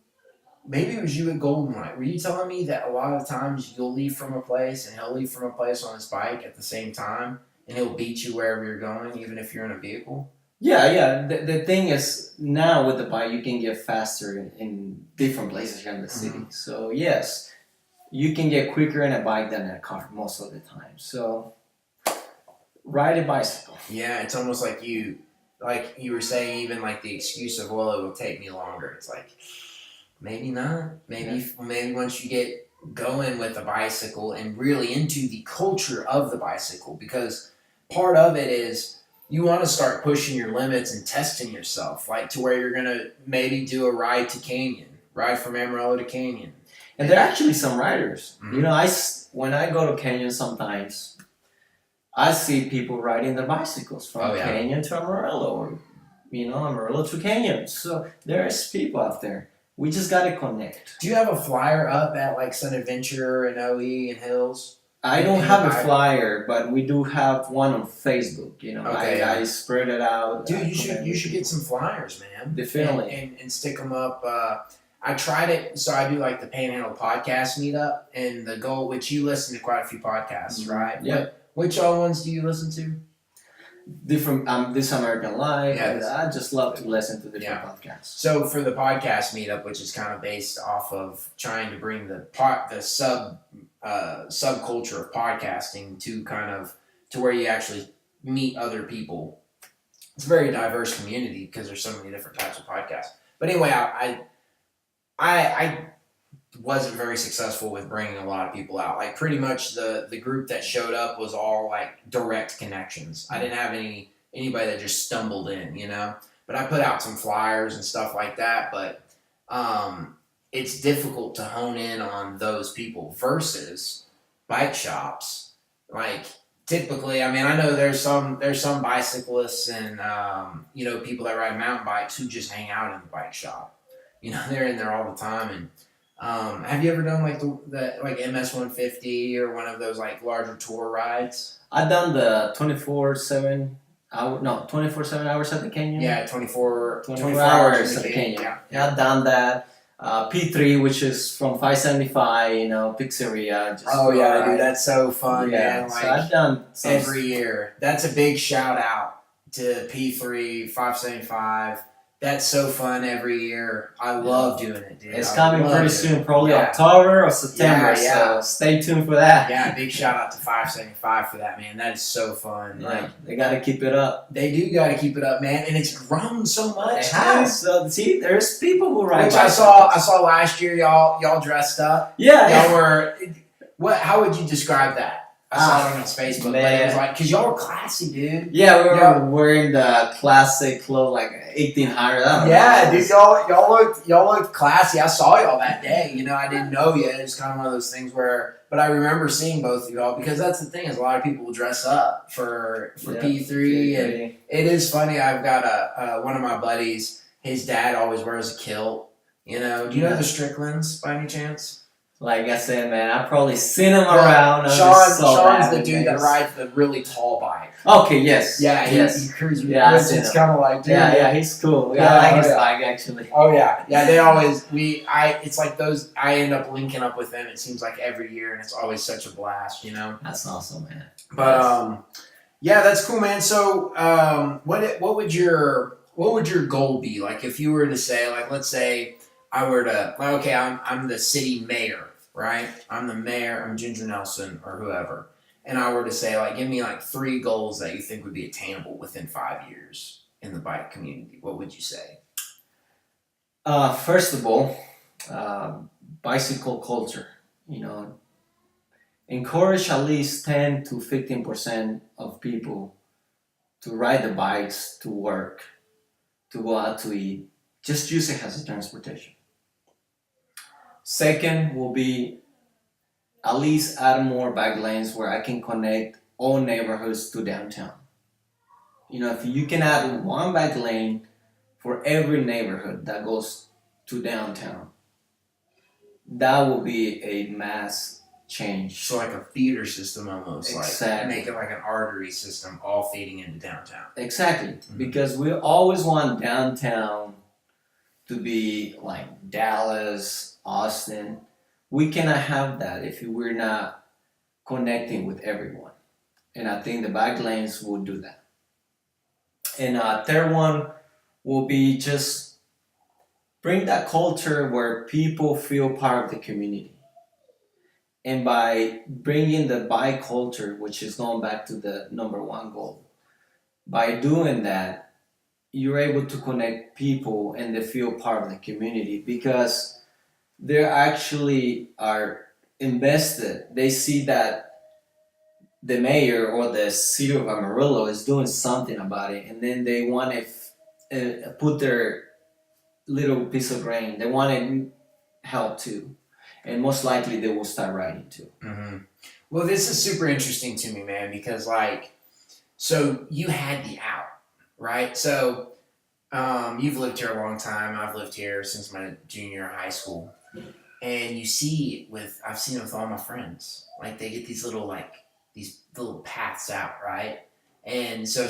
at Golden Light. Were you telling me that a lot of times you'll leave from a place and he'll leave from a place on his bike at the same time and he'll beat you wherever you're going, even if you're in a vehicle? Yeah. The thing is, now with the bike, you can get faster in different places here in the city. Mm-hmm. So yes, you can get quicker in a bike than in a car most of the time. So ride a bicycle. Yeah, it's almost like you were saying, even like the excuse of, well, it will take me longer. It's like, maybe not. Maybe once you get going with the bicycle and really into the culture of the bicycle, because part of it is you want to start pushing your limits and testing yourself, like to where you're going to maybe do a ride to Canyon, ride from Amarillo to Canyon. And there are actually some riders. Mm-hmm. When I go to Canyon sometimes, I see people riding their bicycles from Canyon to Amarillo, or Amarillo to Canyon. So there's people out there. We just gotta connect. Do you have a flyer up at like Sun Adventure and OE and Hills? I don't have a flyer, but we do have one on Facebook. Okay, I spread it out. Dude, you should get some flyers, man. Definitely. And stick them up. I tried it, so I do like the Panhandle podcast meetup, and the goal, which you listen to quite a few podcasts, mm-hmm. right? Yeah. Which all ones do you listen to? Different, This American Life. Yeah, I just love to listen to different podcasts. So for the podcast meetup, which is kind of based off of trying to bring the subculture of podcasting to where you actually meet other people. It's a very diverse community because there's so many different types of podcasts. But anyway, I wasn't very successful with bringing a lot of people out. Like pretty much the group that showed up was all like direct connections. I didn't have anybody that just stumbled in, But I put out some flyers and stuff like that. But it's difficult to hone in on those people versus bike shops. Like typically, I mean, I know there's some bicyclists and people that ride mountain bikes who just hang out in the bike shop. They're in there all the time. And have you ever done like the MS 150 or one of those like larger tour rides? I've done the 24/7 hours at the Canyon. Yeah, 24 hours at the Canyon. Yeah, I've done that. P3, which is from 575, pizzeria. Dude, that's so fun, man. So I've done every year. That's a big shout out to P3, 575. That's so fun every year. I love doing it, dude. It's coming pretty soon, probably October or September, so stay tuned for that. Yeah, big shout out to 575 for that, man. That is so fun. Yeah, they got to keep it up. They do got to keep it up, man. And it's grown so much. It has. So, see, there's people who ride. Which I saw last year, y'all dressed up. Yeah. Y'all were, how would you describe that? I saw it on Facebook. Man. But it was like, because y'all were classy, dude. Yeah, we were wearing the classic clothes, like 1800. Dude, y'all looked classy. I saw y'all that day. I didn't know you. It was kind of one of those things but I remember seeing both of y'all, because that's the thing, is a lot of people will dress up for P3, and it is funny. I've got one of my buddies. His dad always wears a kilt. Do you know the Stricklands by any chance? Like I said, man, I probably seen him around. I'm Sean, just so Sean's happy, the dude man. that rides the really tall bike. Okay, yes. Yeah, yes. he cruises. Yeah, I which seen it's him. kind of like, dude. Yeah, he's cool. Yeah, Yeah, I like oh, his yeah. bike actually. Oh yeah, they always it's like those. I end up linking up with them. It seems like every year, and it's always such a blast, you know. That's awesome, man. But yeah, that's cool, man. So what would your goal be? Like if you were to say, like, let's say I were to, like, okay, I'm the city mayor, right? I'm the mayor. I'm Ginger Nelson or whoever, and I were to say, like, give me like 3 goals that you think would be attainable within 5 years in the bike community. What would you say? First of all, bicycle culture. You know, encourage at least 10 to 15% of people to ride the bikes to work, to go out to eat. Just use it as a transportation. Second will be at least add more bike lanes where I can connect all neighborhoods to downtown. You know, if you can add 1 bike lane for every neighborhood that goes to downtown, that will be a mass change. So like a feeder system almost, Exactly. like make it like an artery system, all feeding into downtown. Exactly, Mhm. because we always want downtown to be like Dallas, Austin. We cannot have that if we're not connecting with everyone. And I think the bike lanes will do that. And third one will be just bring that culture where people feel part of the community. And by bringing the bike culture, which is going back to the number 1 goal, by doing that, you're able to connect people and they feel part of the community because they actually are invested. They see that the mayor or the city of Amarillo is doing something about it, and then they want to put their little piece of grain. They want to help too, and most likely they will start riding too. Mm-hmm. Well, this is super interesting to me, man, because like, so you had the out, right? So you've lived here a long time. I've lived here since my junior year of high school, and I've seen it with all my friends. Like they get these little paths out, right? And so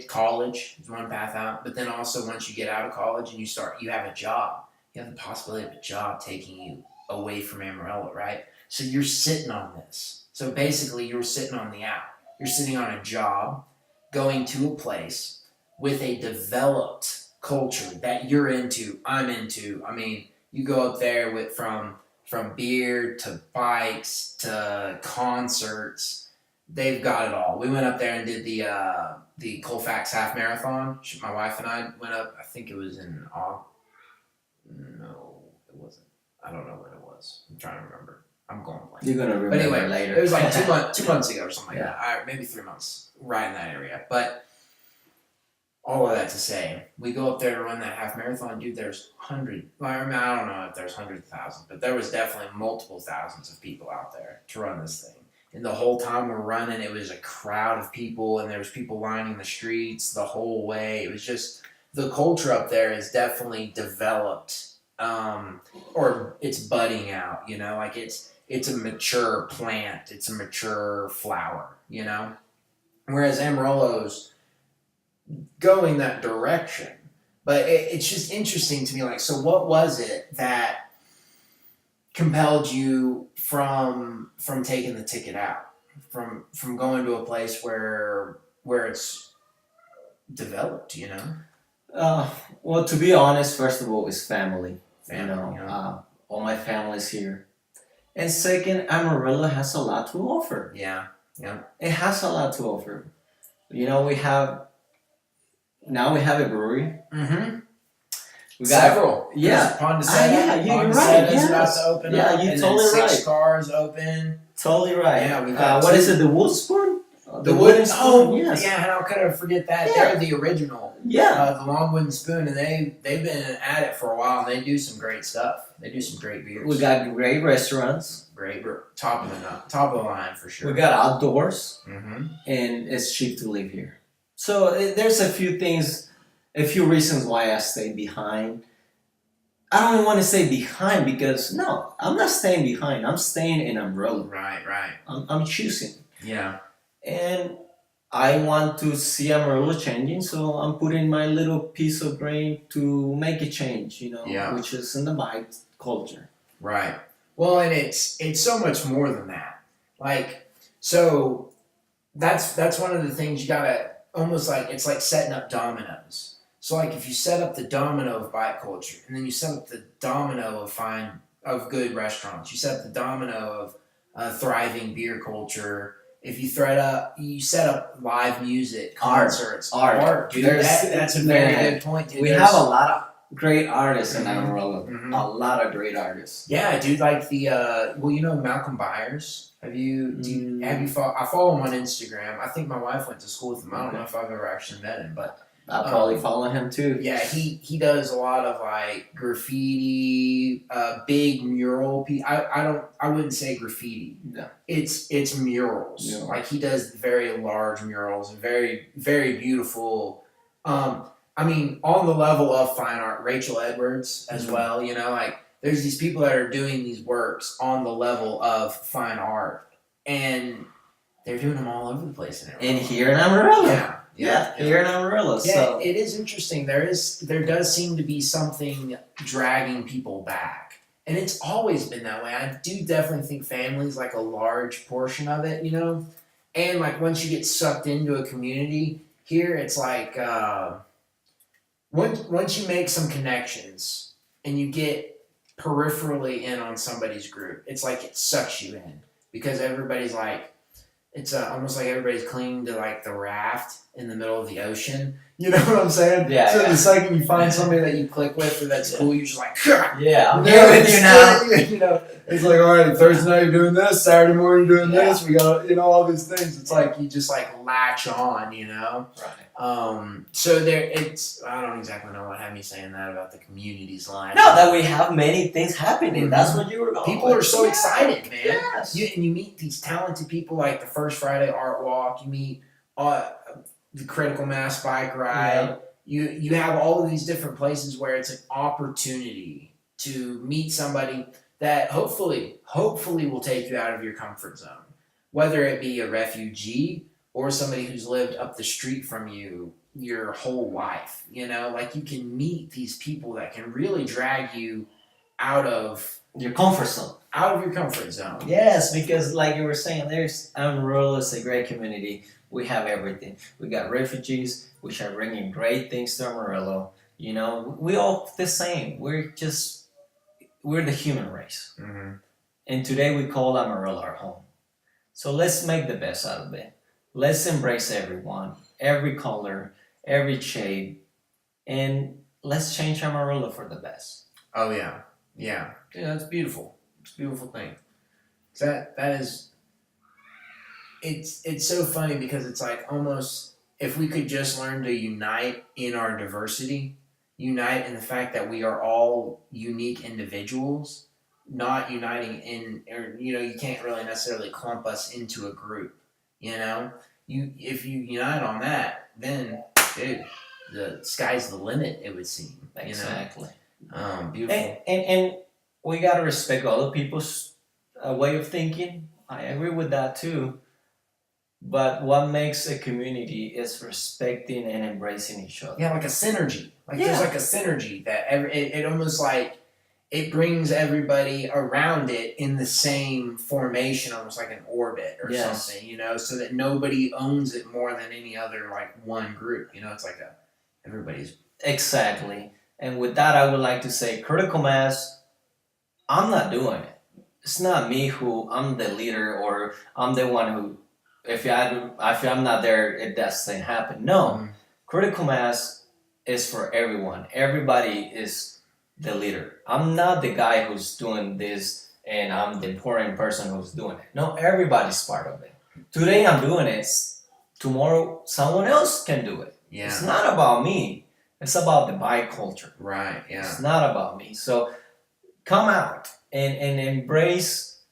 college is one path out, but then also once you get out of college and you have a job, you have the possibility of a job taking you away from Amarillo, right? So you're sitting on this. So basically you're sitting on the out. You're sitting on a job, going to a place with a developed culture that you're into, I'm into. I mean, you go up there from beer to bikes to concerts. They've got it all. We went up there and did the Colfax half marathon. My wife and I went up. I think it was in August. No, it wasn't. I don't know when it was. I'm trying to remember. I'm going blank. You're gonna remember But anyway, later. it was like 2 months ago or something like Yeah. that. Maybe 3 months, right in that area. But all of that to say, we go up there to run that half marathon, dude. There's hundreds. I mean, I don't know if there's hundreds of thousands, but there was definitely multiple thousands of people out there to run this thing. And the whole time we're running, it was a crowd of people, and there was people lining the streets the whole way. It was just the culture up there is definitely developed, or it's budding out. You know, like it's a mature plant, it's a mature flower. You know, whereas Amarillo's going that direction. But it's just interesting to me. Like, so what was it that compelled you from taking the ticket out, from going to a place where it's developed, you know? Well, to be honest, first of all, it's family. Family, yeah. All my family's here, and second, Amarillo has a lot to offer. Yeah. It has a lot to offer. You know, we have a brewery. Mm-hmm. We got Several. Yeah. Pondesetta's you're right. about to open Yeah, up. you're and totally then Six right. Cars open. Totally right. Yeah, we got what two. is it? The wood spoon? The wooden spoon. Oh, yes. Yeah, how could I forget that? Yeah. They're the original. Yeah. The long wooden spoon, and they've been at it for a while, and they do some great stuff. They do some great beers. We got great restaurants. Great, top of the line for sure. We got outdoors, Mm-hmm. and it's cheap to live here. So there's a few reasons why I stayed behind. I don't even want to say behind because no, I'm not staying behind. I'm staying in umbrella. Right, right. I'm choosing. Yeah. And I want to see Amarillo changing, so I'm putting my little piece of brain to make a change, Yeah. which is in the bike culture. Right. Well, and it's so much more than that. Like, so that's one of the things you gotta almost like it's like setting up dominoes. So like if you set up the domino of bike culture, and then you set up the domino of good restaurants, you set up the domino of thriving beer culture. If you set up live music, concerts, art. Dude, that's a very good point. Dude. We have a lot of great artists in Mhm. Amarillo. Mhm. A lot of great artists. Yeah, dude. Like the Malcolm Byers. Have you? I follow him on Instagram. I think my wife went to school with him. I don't know if I've ever actually met him, but I'll probably follow him too. yeah, he does a lot of like graffiti, big mural. I wouldn't say graffiti. No. It's murals. Yeah. Like he does very large murals and very very beautiful. I mean, on the level of fine art, Rachel Edwards as well. Like there's these people that are doing these works on the level of fine art, and they're doing them all over the place in And here in Amarillo. Yeah, here in Amarillo. Yeah, so it is interesting. There does seem to be something dragging people back, and it's always been that way. I do definitely think family's like a large portion of it, and like once you get sucked into a community here, it's like once you make some connections and you get peripherally in on somebody's group, it's like it sucks you in because everybody's like. It's almost like everybody's clinging to like the raft in the middle of the ocean. You know what I'm saying? Yeah. So the second you find somebody that you click with or that's cool, you're just like, yeah, I'm here with you now. It's like, all right, Thursday night you're doing this, Saturday morning you're doing this. We got all these things. It's like you just like latch on, Right. So I don't exactly know what had me saying that about the community's line. No, that we have many things happening. Mhm. That's what you were going. People are so excited, man. Yes. You meet these talented people like the First Friday Art Walk. You meet the Critical Mass Bike Ride. Yeah. You have all of these different places where it's an opportunity to meet somebody that hopefully will take you out of your comfort zone. Whether it be a refugee or somebody who's lived up the street from you your whole life. Like you can meet these people that can really drag you out of your comfort zone. Yes, because like you were saying, there's Amarillo is a great community. We have everything. We got refugees, which are bringing great things to Amarillo. We all the same. We're the human race. Mm-hmm. And today we call Amarillo our home. So let's make the best out of it. Let's embrace everyone, every color, every shade, and let's change Amarillo for the best. Oh yeah. Yeah, that's beautiful. It's a beautiful thing. That is. It's so funny because it's like almost if we could just learn to unite in our diversity, unite in the fact that we are all unique individuals, not uniting in, or you can't really necessarily clump us into a group. If you unite on that, then dude, the sky's the limit. It would seem. Exactly. Beautiful. And we gotta respect other people's way of thinking. I agree with that too. But what makes a community is respecting and embracing each other. Yeah, like a synergy. There's like a synergy that it almost like it brings everybody around it in the same formation, almost like an orbit or something, so that nobody owns it more than any other like one group. It's like everybody's. Exactly. And with that, I would like to say critical mass, I'm not doing it. It's not me who I'm the leader or I'm the one who, if I'm not there, it doesn't happen. No. Mm-hmm. Critical mass is for everyone. Everybody is the leader. I'm not the guy who's doing this and I'm the important person who's doing it. No, everybody's part of it. Today I'm doing it. Tomorrow someone else can do it. Yeah. It's not about me. It's about the bike culture. Right, yeah. It's not about me. So come out and embrace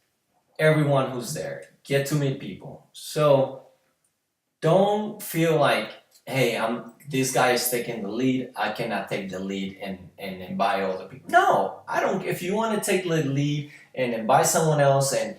everyone who's there. Get to meet people. So don't feel like hey, this guy is taking the lead. I cannot take the lead and invite other people. No, I don't. If you want to take the lead and invite someone else, and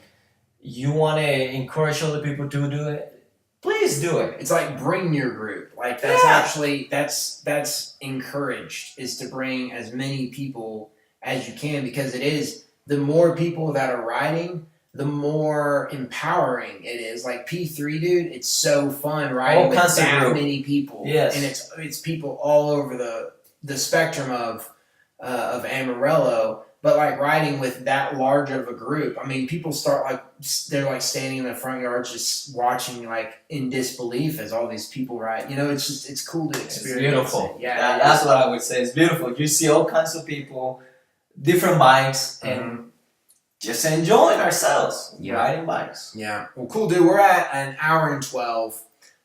you want to encourage other people to do it, please do it. It's like bring your group. Like that's actually that's encouraged, is to bring as many people as you can, because it is, the more people that are riding, the more empowering it is. Like P3, dude, it's so fun riding with that many people. Yes. And it's people all over the spectrum of Amarillo. But like riding with that large of a group, I mean, people start like, they're like standing in the front yard just watching like in disbelief as all these people ride. You know, it's just, it's cool to experience. It's beautiful. It. Yeah, that's what I would say. It's beautiful. You see all kinds of people, different bikes, and just enjoying ourselves riding bikes. Yeah. Well, cool, dude. We're at an hour and 12.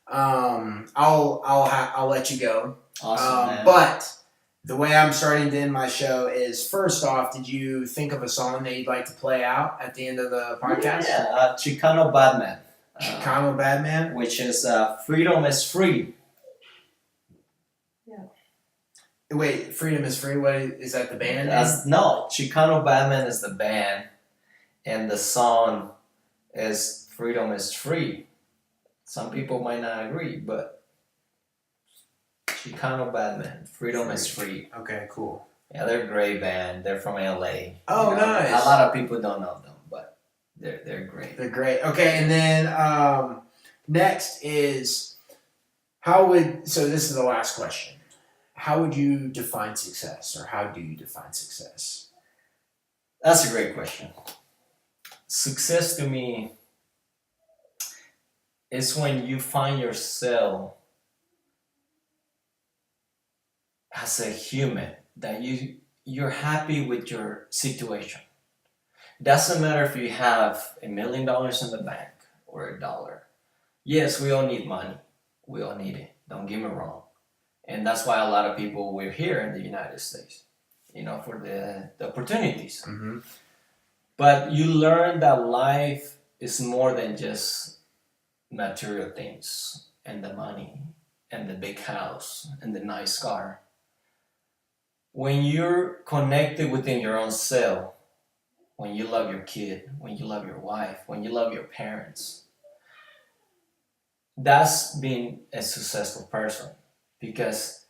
I'll let you go. Awesome, man. But the way I'm starting to end my show is, first off, did you think of a song that you'd like to play out at the end of the podcast? Yeah, Chicano Badman. Chicano Badman? Which is Freedom is Free. Yeah. Wait, Freedom is Free? What is that, the band? No, Chicano Badman is the band, and the song is Freedom is Free. Some people might not agree, but Chicano Badman, Freedom is Free. Okay, cool. Yeah, they're a great band. They're from LA. Oh, nice. A lot of people don't know them, but they're great. They're great. Okay, and then next is, so this is the last question. How would you define success, or how do you define success? That's a great question. Success to me is when you find yourself as a human, that you're happy with your situation. It doesn't matter if you have $1 million in the bank or $1. Yes, we all need money. We all need it. Don't get me wrong. And that's why a lot of people, we're here in the United States, for the opportunities. Mm-hmm. But you learn that life is more than just material things and the money and the big house and the nice car. When you're connected within your own self, when you love your kid, when you love your wife, when you love your parents, that's being a successful person. Because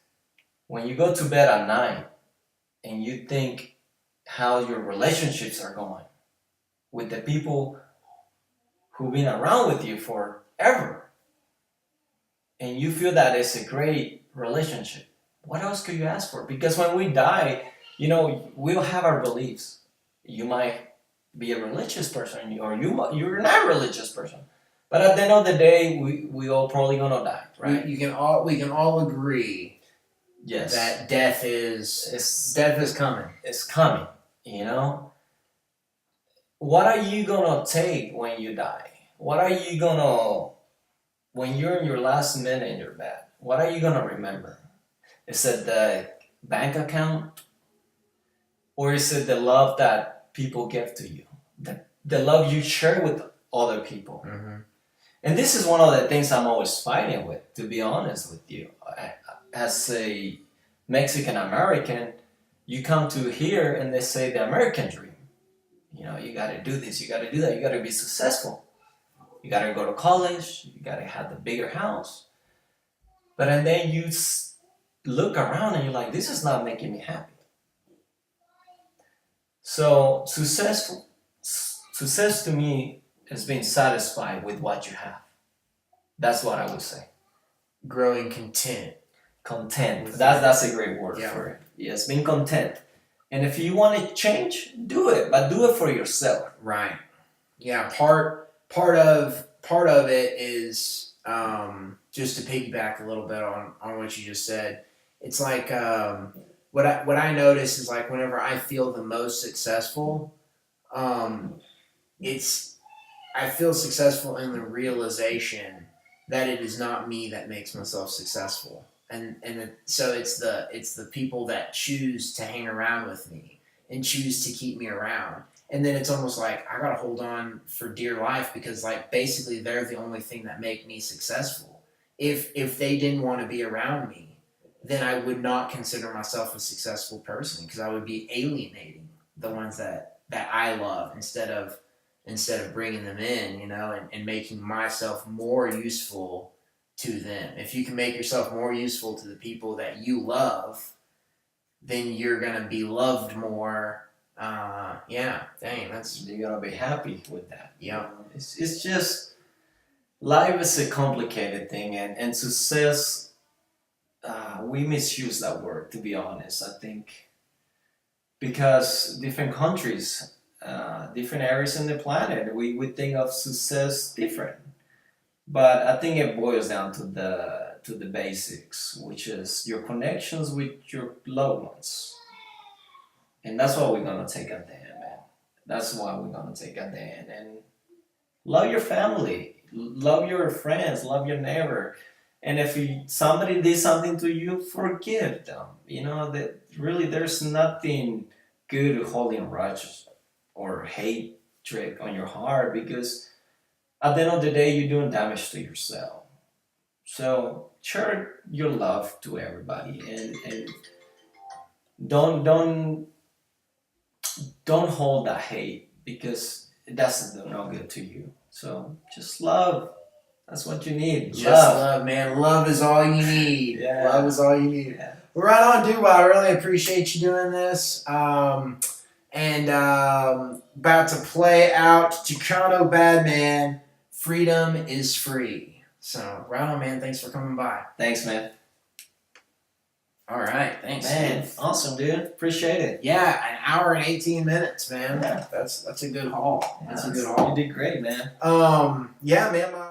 when you go to bed at night and you think how your relationships are going with the people who've been around with you forever, and you feel that it's a great relationship, what else could you ask for? Because when we die, we'll have our beliefs. You might be a religious person, or you're not a religious person. But at the end of the day, we all probably gonna die, right? We can all agree, yes, that death is coming. It's coming. What are you gonna take when you die? What are you gonna, when you're in your last minute in your bed? What are you gonna remember? Is it the bank account? Or is it the love that people give to you? The love you share with other people? Mm-hmm. And this is one of the things I'm always fighting with, to be honest with you. As a Mexican American, you come to here and they say the American dream. You gotta do this, you gotta do that, you gotta be successful. You gotta go to college, you gotta have the bigger house. And then you look around and you're like, this is not making me happy. So success to me is being satisfied with what you have. That's what I would say. Growing content. Content. That's a great word for it. Yes, being content. And if you want to change, do it, but do it for yourself. Right. Yeah. Part of it is just to piggyback a little bit on what you just said. It's like what I notice is, like, whenever I feel the most successful, I feel successful in the realization that it is not me that makes myself successful, so it's the people that choose to hang around with me and choose to keep me around, and then it's almost like I gotta hold on for dear life, because like basically they're the only thing that make me successful. if they didn't want to be around me, then I would not consider myself a successful person because I would be alienating the ones that I love instead of bringing them in, and making myself more useful to them. If you can make yourself more useful to the people that you love, then you're gonna be loved more. You're gonna be happy with that. Yeah. It's just life is a complicated thing, and success. We misuse that word, to be honest. I think because different countries, different areas in the planet, we think of success different. But I think it boils down to the basics, which is your connections with your loved ones, and that's what we're gonna take at the end, man. That's what we're gonna take at the end, and love your family, love your friends, love your neighbor, and if somebody did something to you, forgive them. That really there's nothing good holding grudges or hatred on your heart because at the end of the day, you're doing damage to yourself. So share your love to everybody, and don't hold that hate because it doesn't do no good to you. So just love. That's what you need. Just love, man. Love is all you need. Yeah. Love is all you need. Yeah. Well, right on, dude. Well, I really appreciate you doing this. And about to play out Chicano Badman. Freedom is free. So, right on, man. Thanks for coming by. Thanks, man. All right. Thanks, man. Dude. Awesome, dude. Appreciate it. Yeah, an hour and 18 minutes, man. Yeah. That's a good haul. That's a good haul. You did great, man. Yeah, man.